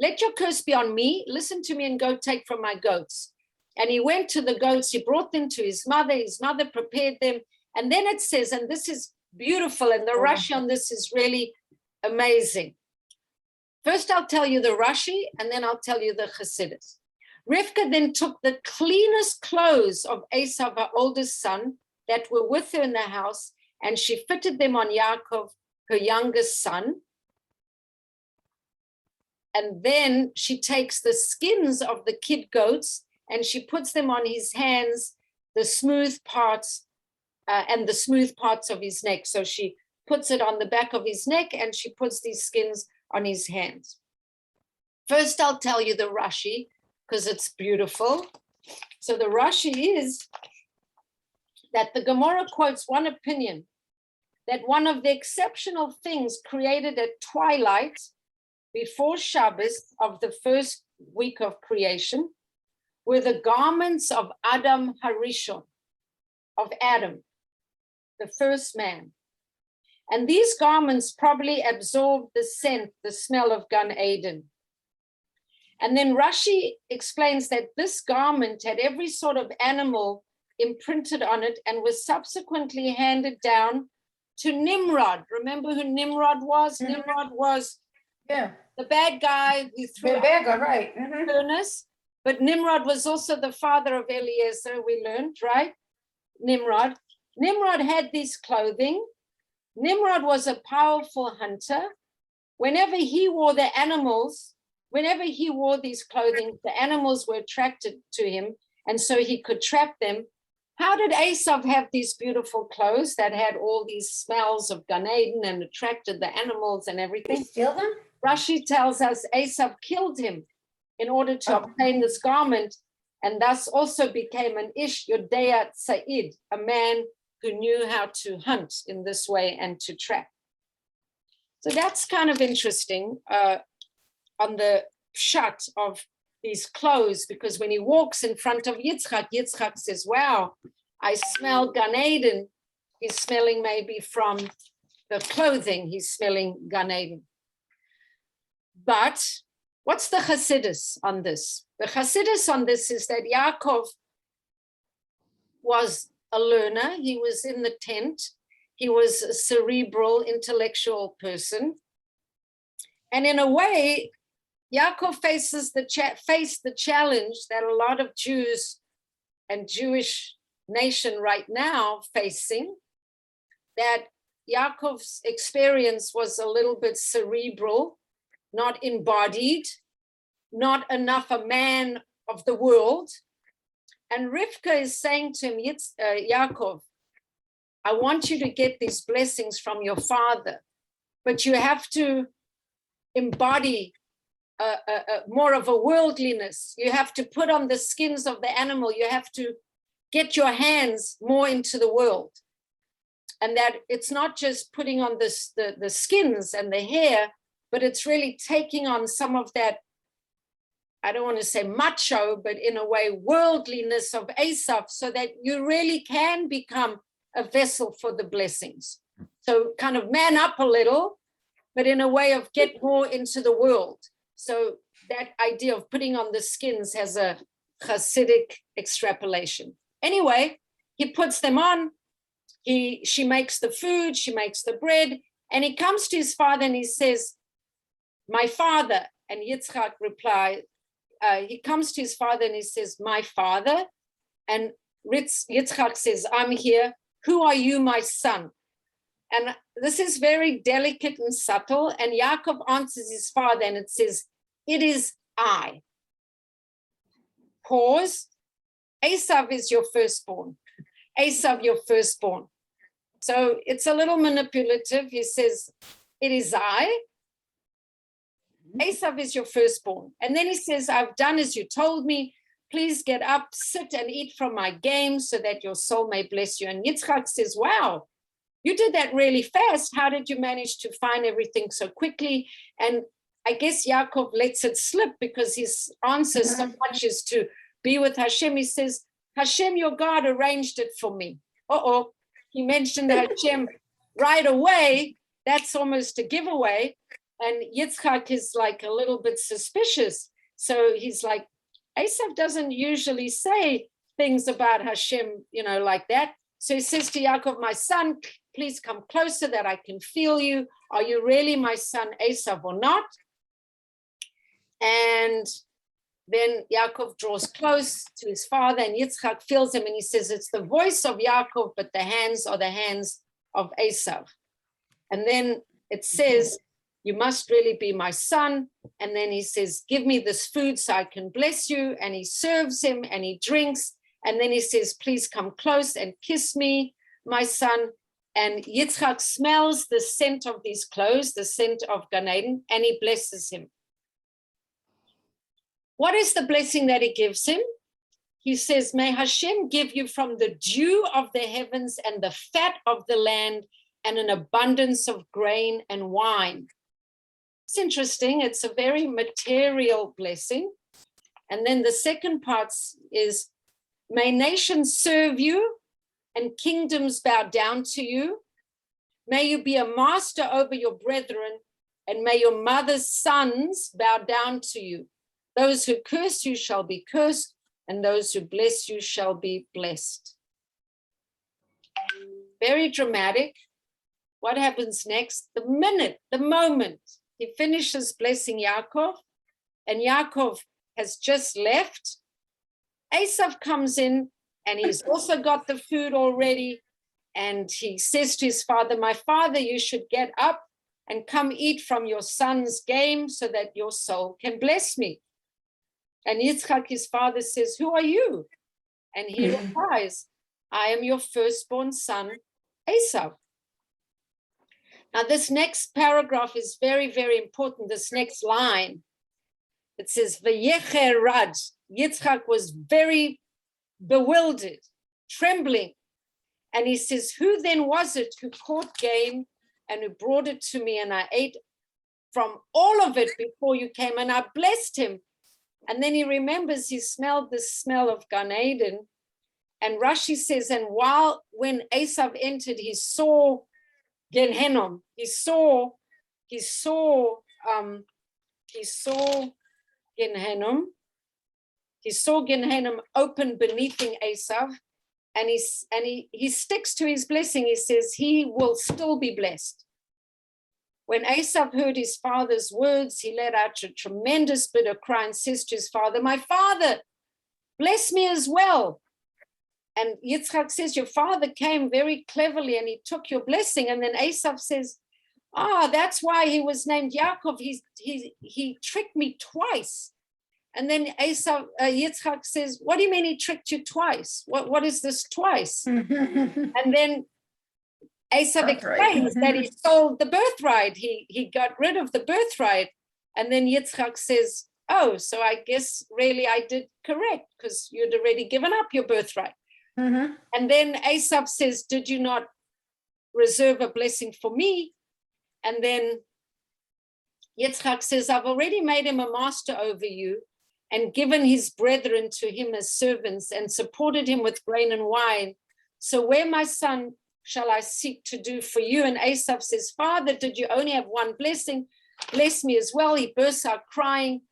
let your curse be on me. Listen to me and go take from my goats. And he went to the goats. He brought them to his mother. His mother prepared them. And then it says, and this is beautiful, and the Rashi on this is really amazing. First, I'll tell you the Rashi, and then I'll tell you the Chassidus. Rivka then took the cleanest clothes of Esav, her oldest son, that were with her in the house, and she fitted them on Yakov, her youngest son. And then she takes the skins of the kid goats and she puts them on his hands, the smooth parts, and the smooth parts of his neck. So she puts it on the back of his neck and she puts these skins on his hands. First, I'll tell you the Rashi, because it's beautiful. So the Rashi is that the Gemara quotes one opinion, that one of the exceptional things created at twilight before Shabbos of the first week of creation were the garments of Adam Harishon, of Adam, the first man. And these garments probably absorbed the scent, the smell of Gan Eden. And then Rashi explains that this garment had every sort of animal imprinted on it and was subsequently handed down to Nimrod. Remember who Nimrod was? Mm-hmm. Nimrod was the bad guy who threw the bad guy, right? The furnace. But Nimrod was also the father of Eliezer, we learned, right? Nimrod. Nimrod had this clothing. Nimrod was a powerful hunter. Whenever he wore the animals, whenever he wore these clothing, the animals were attracted to him, and so he could trap them. How did Esav have these beautiful clothes that had all these smells of Gan Eden and attracted the animals and everything? Did he steal them? Rashi tells us Esav killed him in order to obtain this garment, and thus also became an Ish Yodea Tza'id, a man who knew how to hunt in this way and to trap. So that's kind of interesting on the shot of these clothes, because when he walks in front of Yitzhak, Yitzhak says, wow, I smell Gan Eden. He's smelling maybe from the clothing, he's smelling Gan Eden. But what's the Chassidus on this? The Chassidus on this is that Yakov was a learner. He was in the tent. He was a cerebral, intellectual person. And in a way, Yakov faced the challenge that a lot of Jews and Jewish nation right now facing, that Yaakov's experience was a little bit cerebral, not embodied, not enough a man of the world. And Rivka is saying to him, Yakov, I want you to get these blessings from your father, but you have to embody more of a worldliness. You have to put on the skins of the animal. You have to get your hands more into the world. And that it's not just putting on the skins and the hair, but it's really taking on some of that, I don't want to say macho, but in a way, worldliness of Esav, so that you really can become a vessel for the blessings. So kind of man up a little, but in a way of get more into the world. So that idea of putting on the skins has a Hasidic extrapolation. Anyway, he puts them on. She makes the food, she makes the bread, and he comes to his father and he says, my father. And Yitzhak replies, he comes to his father and he says, my father. And Yitzhak says, I'm here. Who are you, my son? And this is very delicate and subtle. And Yakov answers his father and it says, it is I. Pause. Esav is your firstborn. Esav, your firstborn. So it's a little manipulative. He says, it is I. Esav is your firstborn. And then he says, I've done as you told me. Please get up, sit and eat from my game so that your soul may bless you. And Yitzhak says, wow, you did that really fast. How did you manage to find everything so quickly? And I guess Yakov lets it slip because his answer so much is to be with Hashem. He says, Hashem, your God, arranged it for me. He mentioned Hashem right away. That's almost a giveaway. And Yitzhak is like a little bit suspicious. So he's like, Esav doesn't usually say things about Hashem, like that. So he says to Yaakov, my son, please come closer that I can feel you. Are you really my son Esav or not? And then Yakov draws close to his father, and Yitzhak feels him, and he says, it's the voice of Yakov, but the hands are the hands of Esav. And then it says, you must really be my son. And then he says, give me this food so I can bless you. And he serves him and he drinks. And then he says, please come close and kiss me, my son. And Yitzhak smells the scent of these clothes, the scent of Gan Eden, and he blesses him. What is the blessing that he gives him? He says, may Hashem give you from the dew of the heavens and the fat of the land and an abundance of grain and wine. It's interesting. It's a very material blessing. And then the second part is, may nations serve you and kingdoms bow down to you. May you be a master over your brethren, and may your mother's sons bow down to you. Those who curse you shall be cursed, and those who bless you shall be blessed. Very dramatic. What happens next? The moment he finishes blessing Yakov, and Yakov has just left, Esav comes in, and he's also got the food already. And he says to his father, my father, you should get up and come eat from your son's game so that your soul can bless me. And Yitzhak, his father, says, who are you? And he replies, I am your firstborn son, Esav. Now, this next paragraph is very, very important. This next line, it says, V'yecher rad. Yitzhak was very bewildered, trembling. And he says, who then was it who caught game and who brought it to me? And I ate from all of it before you came, and I blessed him. And then he remembers he smelled the smell of Gan Eden. And Rashi says, and when Esav entered, he saw Gehenna. He saw Gehenna. He saw Gehenna open beneath Esav, and he sticks to his blessing. He says he will still be blessed. When Esav heard his father's words, he let out a tremendous bitter cry and says to his father, my father, bless me as well. And Yitzhak says, your father came very cleverly and he took your blessing. And then Esav says, that's why he was named Yakov. He tricked me twice. And then Yitzhak says, what do you mean he tricked you twice? What is this twice? And then Esav explains that he sold the birthright. He got rid of the birthright. And then Yitzhak says, so I guess really I did correct because you'd already given up your birthright. And then Esav says, did you not reserve a blessing for me? And then Yitzhak says, I've already made him a master over you and given his brethren to him as servants and supported him with grain and wine. So where, my son, shall I seek to do for you? And Esav says, Father, did you only have one blessing? Bless me as well. He bursts out crying.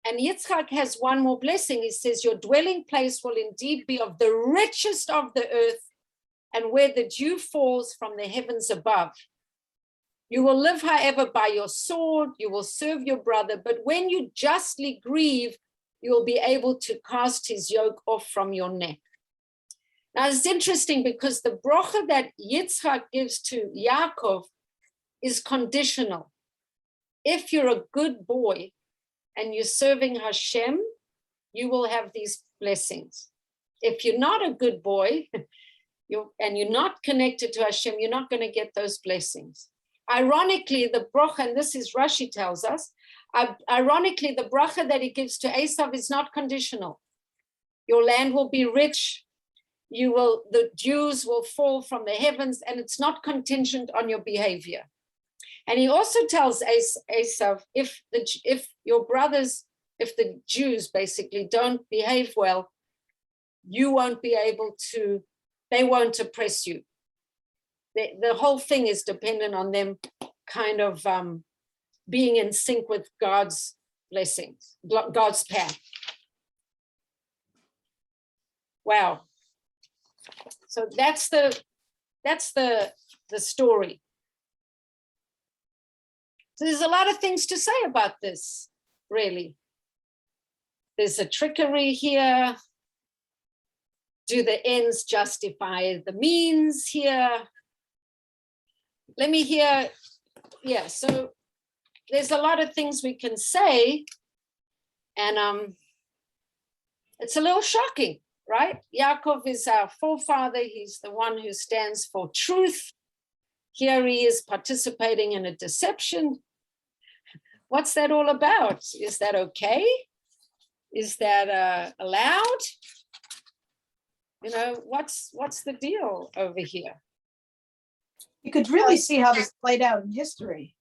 And Yitzhak has one more blessing. He says, your dwelling place will indeed be of the richest of the earth, and where the dew falls from the heavens above. You will live, however, by your sword. You will serve your brother. But when you justly grieve, you will be able to cast his yoke off from your neck. Now, it's interesting because the bracha that Yitzhak gives to Yakov is conditional. If you're a good boy and you're serving Hashem, you will have these blessings. If you're not a good boy and you're not connected to Hashem, you're not going to get those blessings. Ironically, the bracha, and this is Rashi tells us, ironically, the bracha that he gives to Esav is not conditional. Your land will be rich. The dews will fall from the heavens, and it's not contingent on your behavior. And he also tells Esav, if the Jews basically don't behave well, you won't be able to, they won't oppress you. The whole thing is dependent on them kind of being in sync with God's blessings, God's path. Wow. So that's the story. So there's a lot of things to say about this really? There's a trickery here. Do the ends justify the means here? Let me hear, yeah, so there's a lot of things we can say, and it's a little shocking, right? Yakov is our forefather. He's the one who stands for truth. Here he is participating in a deception. What's that all about? Is that okay? Is that allowed? You know, what's the deal over here? You could really see how this played out in history.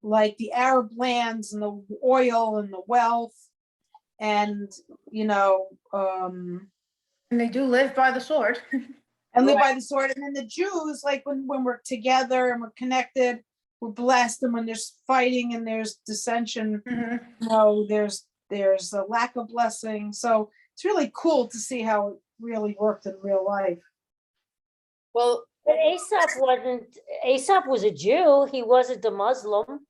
Like the Arab lands and the oil and the wealth and, you know, And they do live by the sword. and live by the sword. And then the Jews, like when we're together and we're connected, we're blessed. And when there's fighting and there's dissension, you know, there's a lack of blessing. So it's really cool to see how it really worked in real life. Well, But Esav was a Jew, he wasn't a Muslim,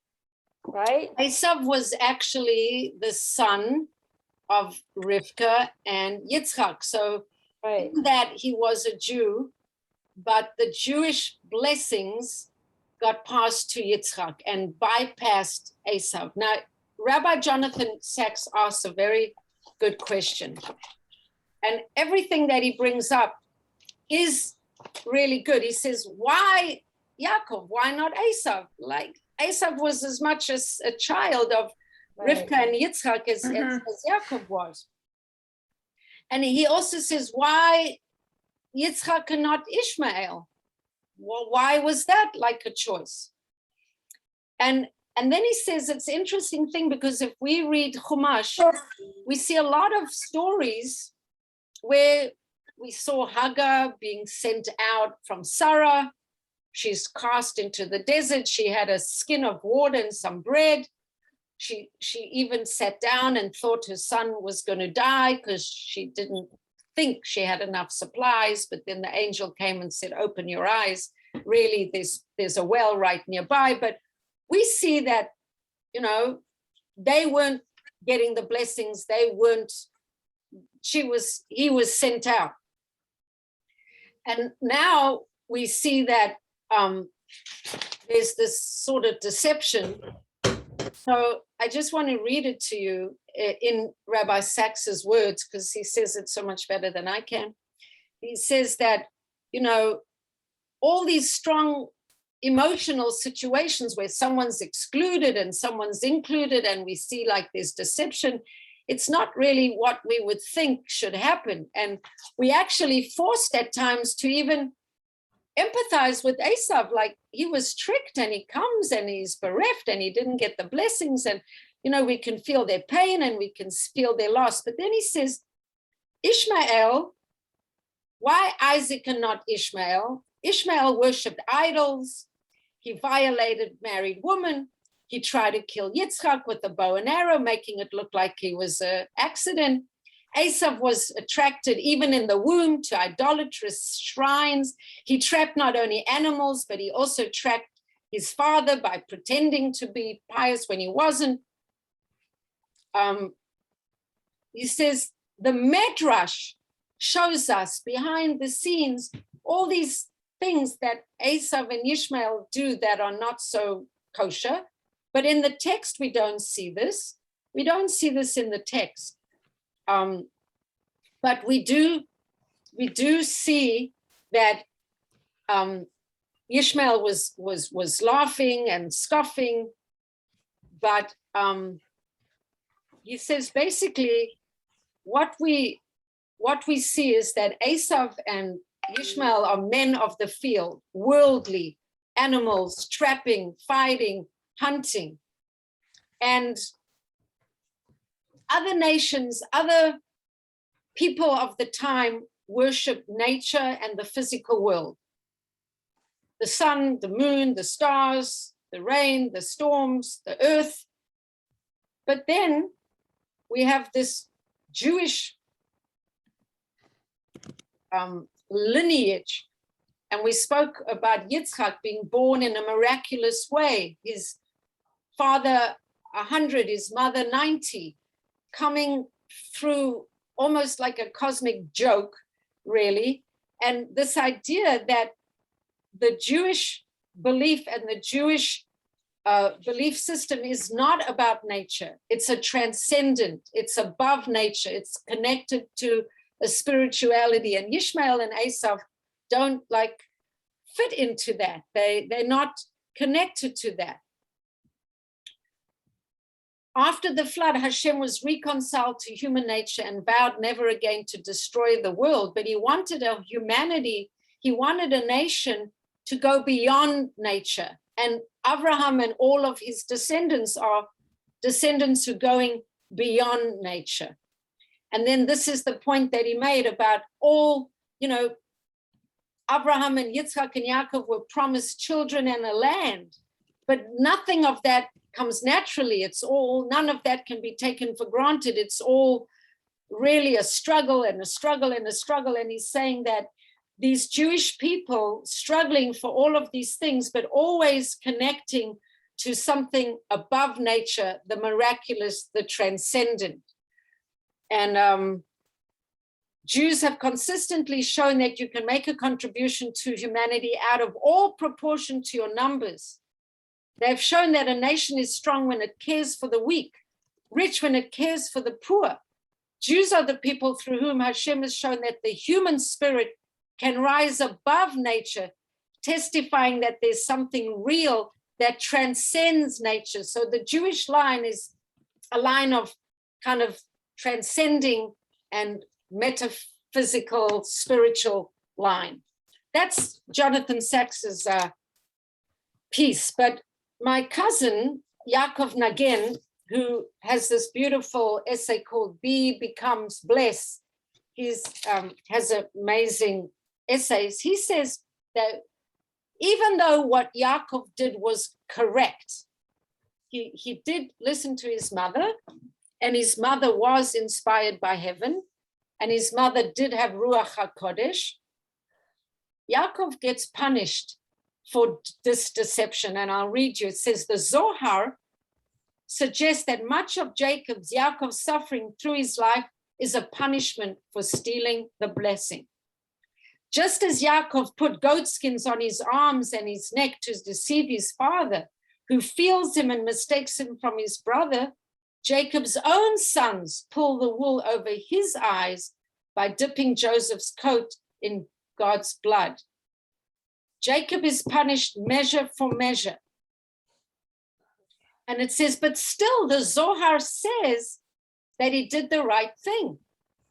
right? Esav was actually the son of Rivka and Yitzhak. So Right. in that he was a Jew, but the Jewish blessings got passed to Yitzhak and bypassed Esav. Now, Rabbi Jonathan Sachs asks a very good question. And everything that he brings up is really good. He says, why Yakov? Why not Esav? Like Esav was as much as a child of Rivka and Yitzhak as Yakov was. And he also says, why Yitzhak and not Ishmael? Well, why was that like a choice? And then he says, it's an interesting thing because if we read Chumash, we see a lot of stories where we saw Hagar being sent out from Sarah. She's cast into the desert. She had a skin of water and some bread. She even sat down and thought her son was going to die because she didn't think she had enough supplies. But then the angel came and said, open your eyes. Really, there's a well right nearby. But we see that, you know, they weren't getting the blessings. They weren't, he was sent out. And now we see that there's this sort of deception. So I just want to read it to you in Rabbi Sachs's words, because he says it so much better than I can. He says that, you know, all these strong emotional situations where someone's excluded and someone's included, and we see like there's deception, it's not really what we would think should happen. And we actually forced at times to even empathize with Esav, like he was tricked and he comes and he's bereft and he didn't get the blessings. And, you know, we can feel their pain and we can feel their loss. But then he says, Ishmael, why Isaac and not Ishmael? Ishmael worshipped idols. He violated married women. He tried to kill Yitzhak with a bow and arrow, making it look like he was an accident. Esav was attracted even in the womb to idolatrous shrines. He trapped not only animals, but he also trapped his father by pretending to be pious when he wasn't. He says the Medrash shows us behind the scenes all these things that Esav and Ishmael do that are not so kosher. But in the text, we don't see this. We don't see this in the text. But we do see that Ishmael was laughing and scoffing, but he says basically what we see is that Esav and Ishmael are men of the field, worldly, animals, trapping, fighting, hunting. And other nations, other people of the time worship nature and the physical world. The sun, the moon, the stars, the rain, the storms, the earth. But then we have this Jewish lineage. And we spoke about Yitzhak being born in a miraculous way. His father 100, his mother 90, coming through almost like a cosmic joke, really. And this idea that the Jewish belief and the Jewish belief system is not about nature. It's a transcendent, it's above nature, it's connected to a spirituality. And Ishmael and Esav don't like fit into that. They're not connected to that. After the flood, Hashem was reconciled to human nature and vowed never again to destroy the world, but he wanted a humanity, he wanted a nation to go beyond nature. And Abraham and all of his descendants are descendants who are going beyond nature. And then this is the point that he made about all, Abraham and Yitzhak and Yakov were promised children and a land, but nothing of that comes naturally. It's all, none of that can be taken for granted. It's all really a struggle and a struggle and a struggle. And he's saying that these Jewish people struggling for all of these things, but always connecting to something above nature, the miraculous, the transcendent. And Jews have consistently shown that you can make a contribution to humanity out of all proportion to your numbers. They've shown that a nation is strong when it cares for the weak, rich when it cares for the poor. Jews are the people through whom Hashem has shown that the human spirit can rise above nature, testifying that there's something real that transcends nature. So the Jewish line is a line of kind of transcending and metaphysical, spiritual line. That's Jonathan Sacks's piece. But my cousin, Yakov Nagen, who has this beautiful essay called Be Becomes Bless, he has amazing essays. He says that even though what Yakov did was correct, he did listen to his mother, and his mother was inspired by heaven, and his mother did have Ruach HaKodesh. Yakov gets punished for this deception, and I'll read you. It says, the Zohar suggests that much of Yaakov's suffering through his life is a punishment for stealing the blessing. Just as Yakov put goat skins on his arms and his neck to deceive his father, who feels him and mistakes him from his brother, Jacob's own sons pull the wool over his eyes by dipping Joseph's coat in God's blood. Jacob is punished measure for measure. And it says, but still the Zohar says that he did the right thing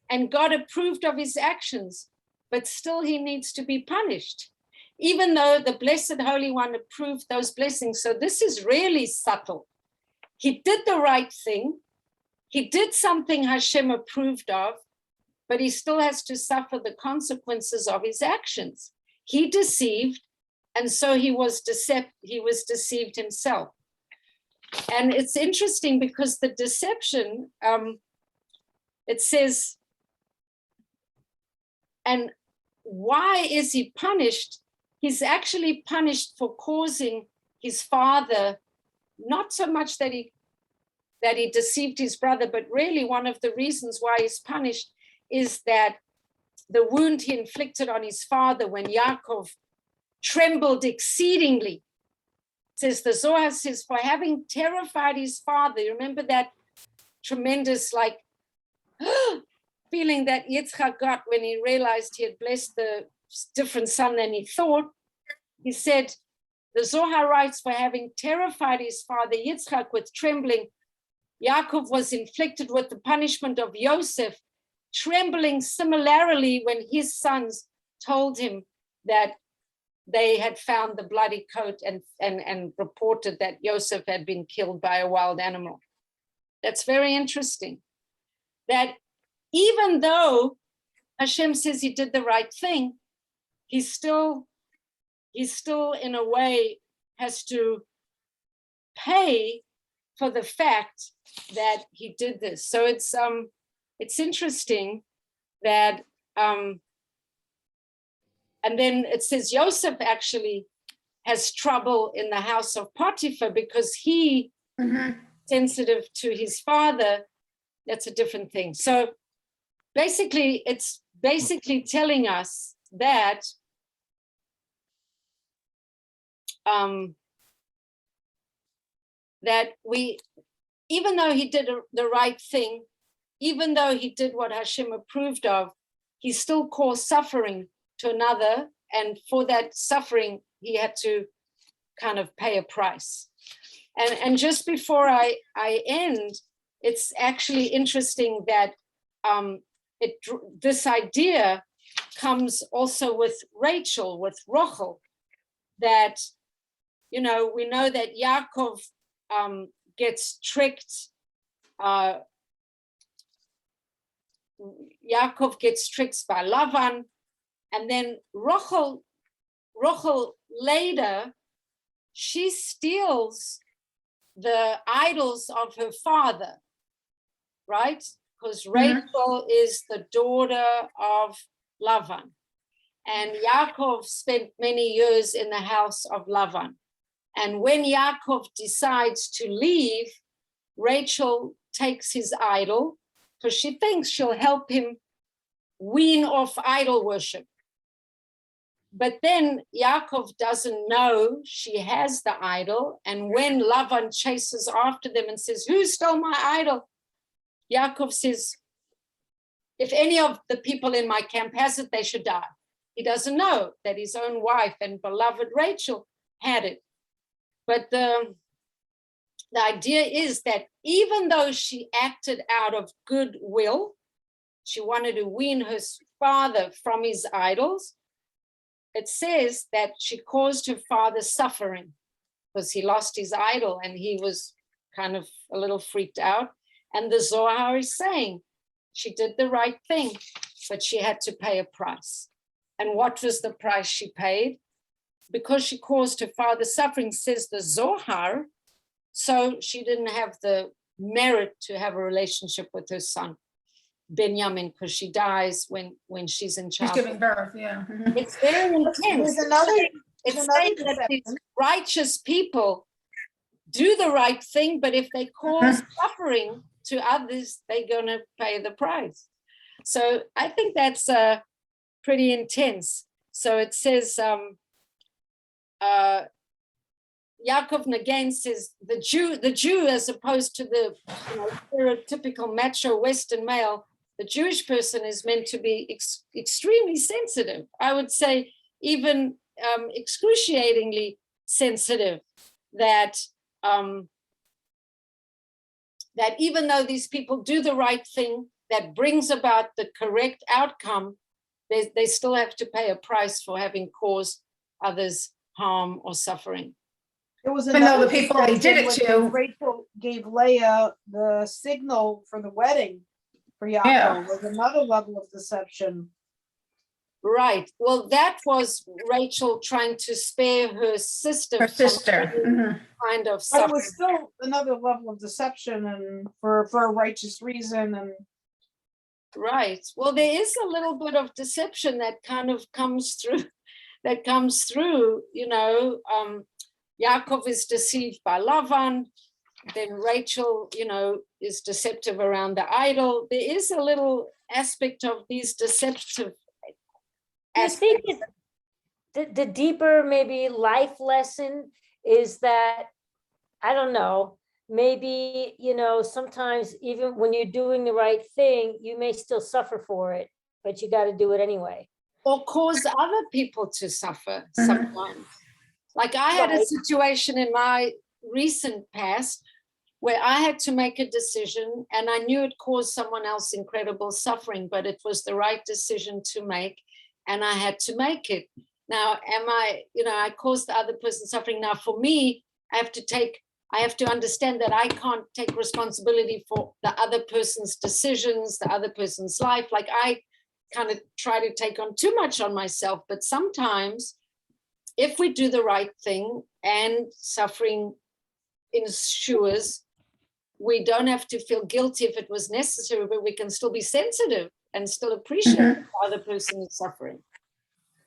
and God approved of his actions, but still he needs to be punished, even though the Blessed Holy One approved those blessings. So this is really subtle. He did the right thing. He did something Hashem approved of, but he still has to suffer the consequences of his actions. He deceived, and so he was deceived himself. And it's interesting because the deception, it says, and why is he punished? He's actually punished for causing his father, not so much that he deceived his brother, but really one of the reasons why he's punished is that the wound he inflicted on his father when Yakov trembled exceedingly. It says, the Zohar says, for having terrified his father, you remember that tremendous feeling that Yitzhak got when he realized he had blessed the different son than he thought. He said, the Zohar writes, for having terrified his father Yitzhak with trembling, Yakov was inflicted with the punishment of Yosef, trembling similarly when his sons told him that they had found the bloody coat and reported that Yosef had been killed by a wild animal. That's very interesting. That even though Hashem says he did the right thing, he still in a way has to pay for the fact that he did this. So it's interesting that and then it says Yosef actually has trouble in the house of Potiphar because he sensitive to his father, that's a different thing. So basically, it's basically telling us that that we, even though he did the right thing, even though he did what Hashem approved of, he still caused suffering to another, and for that suffering, he had to kind of pay a price. And just before I end, it's actually interesting that this idea comes also with Rachel, with Rachel, that, you know, we know that Yakov gets tricked. Yakov gets tricked by Lavan, and then Rachel later, she steals the idols of her father, right? Because Rachel is the daughter of Lavan, and Yakov spent many years in the house of Lavan. And when Yakov decides to leave, Rachel takes his idol because she thinks she'll help him wean off idol worship. But then Yakov doesn't know she has the idol. And when Lavan chases after them and says, "Who stole my idol?" Yakov says, "If any of the people in my camp has it, they should die." He doesn't know that his own wife and beloved Rachel had it. But the idea is that even though she acted out of goodwill, she wanted to wean her father from his idols, it says that she caused her father suffering because he lost his idol and he was kind of a little freaked out. And the Zohar is saying she did the right thing, but she had to pay a price. And what was the price she paid? Because she caused her father suffering, says the Zohar, so she didn't have the merit to have a relationship with her son, Benjamin, because she dies when she's in She's childbirth. giving birth, yeah. It's very intense. It's saying that these righteous people do the right thing, but if they cause suffering to others, they're going to pay the price. So I think that's pretty intense. So it says, Yakov again says the Jew, as opposed to the stereotypical macho Western male, the Jewish person is meant to be extremely sensitive. I would say even excruciatingly sensitive. That that even though these people do the right thing that brings about the correct outcome, they still have to pay a price for having caused others harm or suffering. There was Even though another the people they did it deception when to- Rachel gave Leah the signal for the wedding for Yaakov. Yeah. Was another level of deception. Right. Well, that was Rachel trying to spare her sister. Her sister. from kind of But it suffering. was still another level of deception, and for a righteous reason. And Right. Well, there is a little bit of deception that kind of comes through. Yaakov is deceived by Lavan. Then Rachel, is deceptive around the idol. There is a little aspect of these deceptive I think aspects. the deeper maybe life lesson is that, I don't know, maybe, sometimes even when you're doing the right thing, you may still suffer for it, but you got to do it anyway. Or cause other people to suffer sometimes. Like I had a Right. situation in my recent past where I had to make a decision and I knew it caused someone else incredible suffering, but it was the right decision to make and I had to make it. Now, I caused the other person suffering. Now, for me, I have to understand that I can't take responsibility for the other person's decisions, the other person's life. Like I kind of try to take on too much on myself, but sometimes if we do the right thing and suffering ensures, we don't have to feel guilty if it was necessary, but we can still be sensitive and still appreciate the other person is suffering.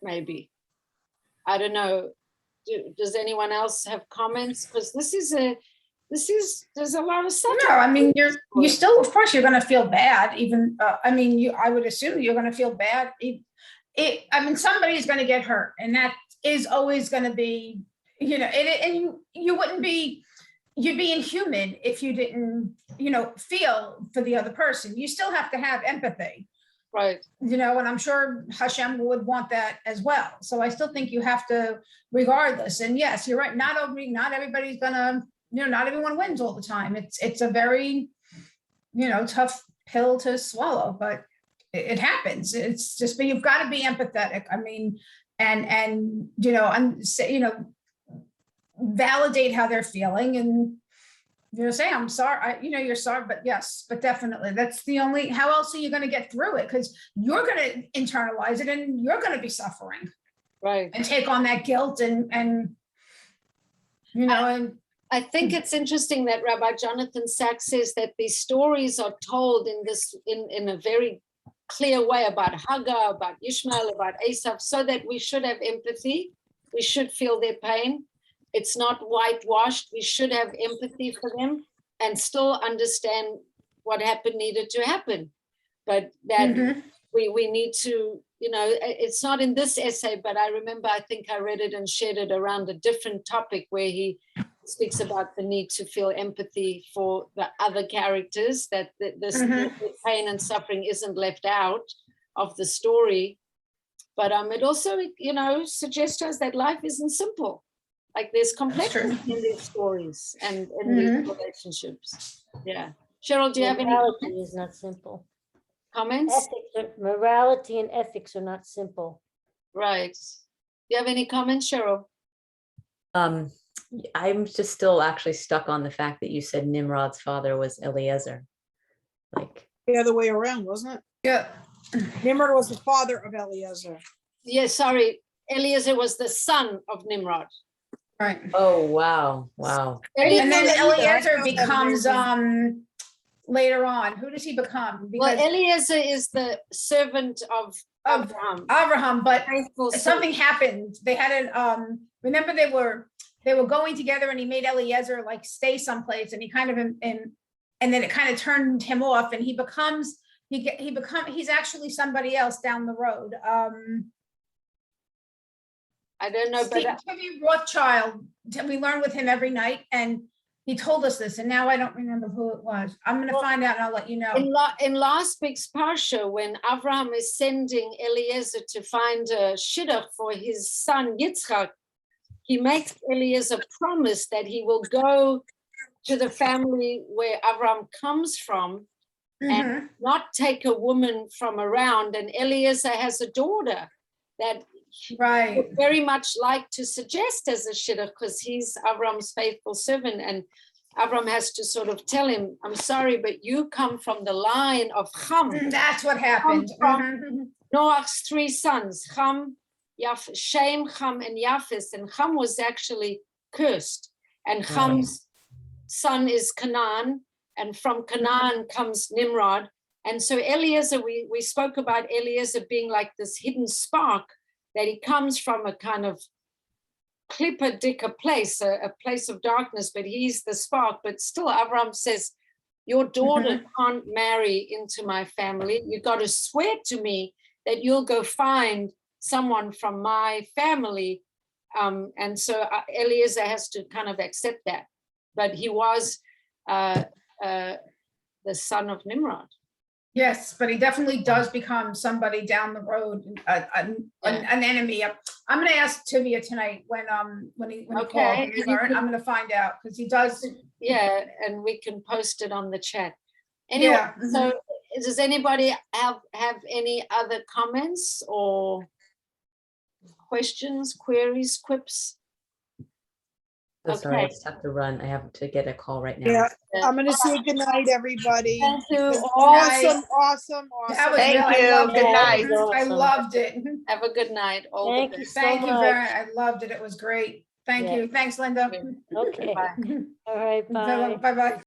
Maybe. I don't know. Does anyone else have comments? Because this is there's a lot of such. No, I mean, you still, of course, you're gonna feel bad, even, I mean, I would assume you're gonna feel bad. I mean, somebody's gonna get hurt, and that is always gonna be, and you wouldn't be, you'd be inhuman if you didn't, feel for the other person. You still have to have empathy. Right. And I'm sure Hashem would want that as well. So I still think you have to, regardless. And yes, you're right. Not everybody's gonna, not everyone wins all the time. It's a very, tough pill to swallow, but it happens. It's just, but you've got to be empathetic. I mean, and validate how they're feeling, and say, I'm sorry, you're sorry, but yes, but definitely that's the only, how else are you going to get through it? Because you're going to internalize it, and you're going to be suffering, right, and take on that guilt, and I think it's interesting that Rabbi Jonathan Sachs says that these stories are told in a very clear way about Hagar, about Ishmael, about Esav, so that we should have empathy. We should feel their pain. It's not whitewashed. We should have empathy for them and still understand what needed to happen. But that we need to, it's not in this essay, but I remember, I think I read it and shared it around a different topic where he speaks about the need to feel empathy for the other characters, that this pain and suffering isn't left out of the story. But it also, suggests to us that life isn't simple. Like there's complexity in these stories and in these relationships. Yeah. Cheryl, do you have any Morality is not simple. comments? Morality and ethics are not simple. Right. Do you have any comments, Cheryl? I'm just still actually stuck on the fact that you said Nimrod's father was Eliezer. Like The other way around, wasn't it? yeah. Nimrod was the father of Eliezer. Yeah, sorry. Eliezer was the son of Nimrod. Right. oh wow. And then know that either. I Eliezer know that becomes Eliezer. Later on. Who does he become? Well, Because Eliezer is the servant of Abraham. Abraham, but Faithful something servant. happened. They had an remember they were going together, and he made Eliezer like stay someplace, and he kind of and then it kind of turned him off, and he's actually somebody else down the road. I don't know, but Timmy Rothschild, we learn with him every night, and he told us this, and now I don't remember who it was. I'm going to find out, and I'll let you know. in last week's parsha, when Abraham is sending Eliezer to find a shidduch for his son Yitzhak, he makes Eliezer promise that he will go to the family where Abraham comes from and not take a woman from around. And Eliezer has a daughter that he would very much like to suggest as a shidduch, because he's Abraham's faithful servant, and Abraham has to sort of tell him, I'm sorry, but you come from the line of Ham. That's what happened. From Noach's three sons, Ham, Shem, Ham, and Japheth, and Ham was actually cursed, and Ham's son is Canaan, and from Canaan comes Nimrod. And so Eliezer, we spoke about Eliezer being like this hidden spark, that he comes from a kind of clipper dicker place, a place of darkness, but he's the spark. But still, Abraham says, your daughter can't marry into my family. You got to swear to me that you'll go find someone from my family. And so Eliezer has to kind of accept that. But he was the son of Nimrod. Yes, but he definitely does become somebody down the road, an enemy. I'm going to ask Tivia tonight when he calls. I'm going to find out, because he does. Yeah, and we can post it on the chat. Anyway, so does anybody have any other comments or questions, queries, quips? So sorry, I just have to run. I have to get a call right now. Yeah, I'm gonna say good night, everybody. Thank you. Awesome. That was Thank really, you. I loved Good it. night. I loved it. Have a good night. All the Thank you best. so Thank you much. very much. I loved it. It was great. Thank Yeah. you. Thanks, Linda. Okay. Bye. All right, bye. Bye-bye.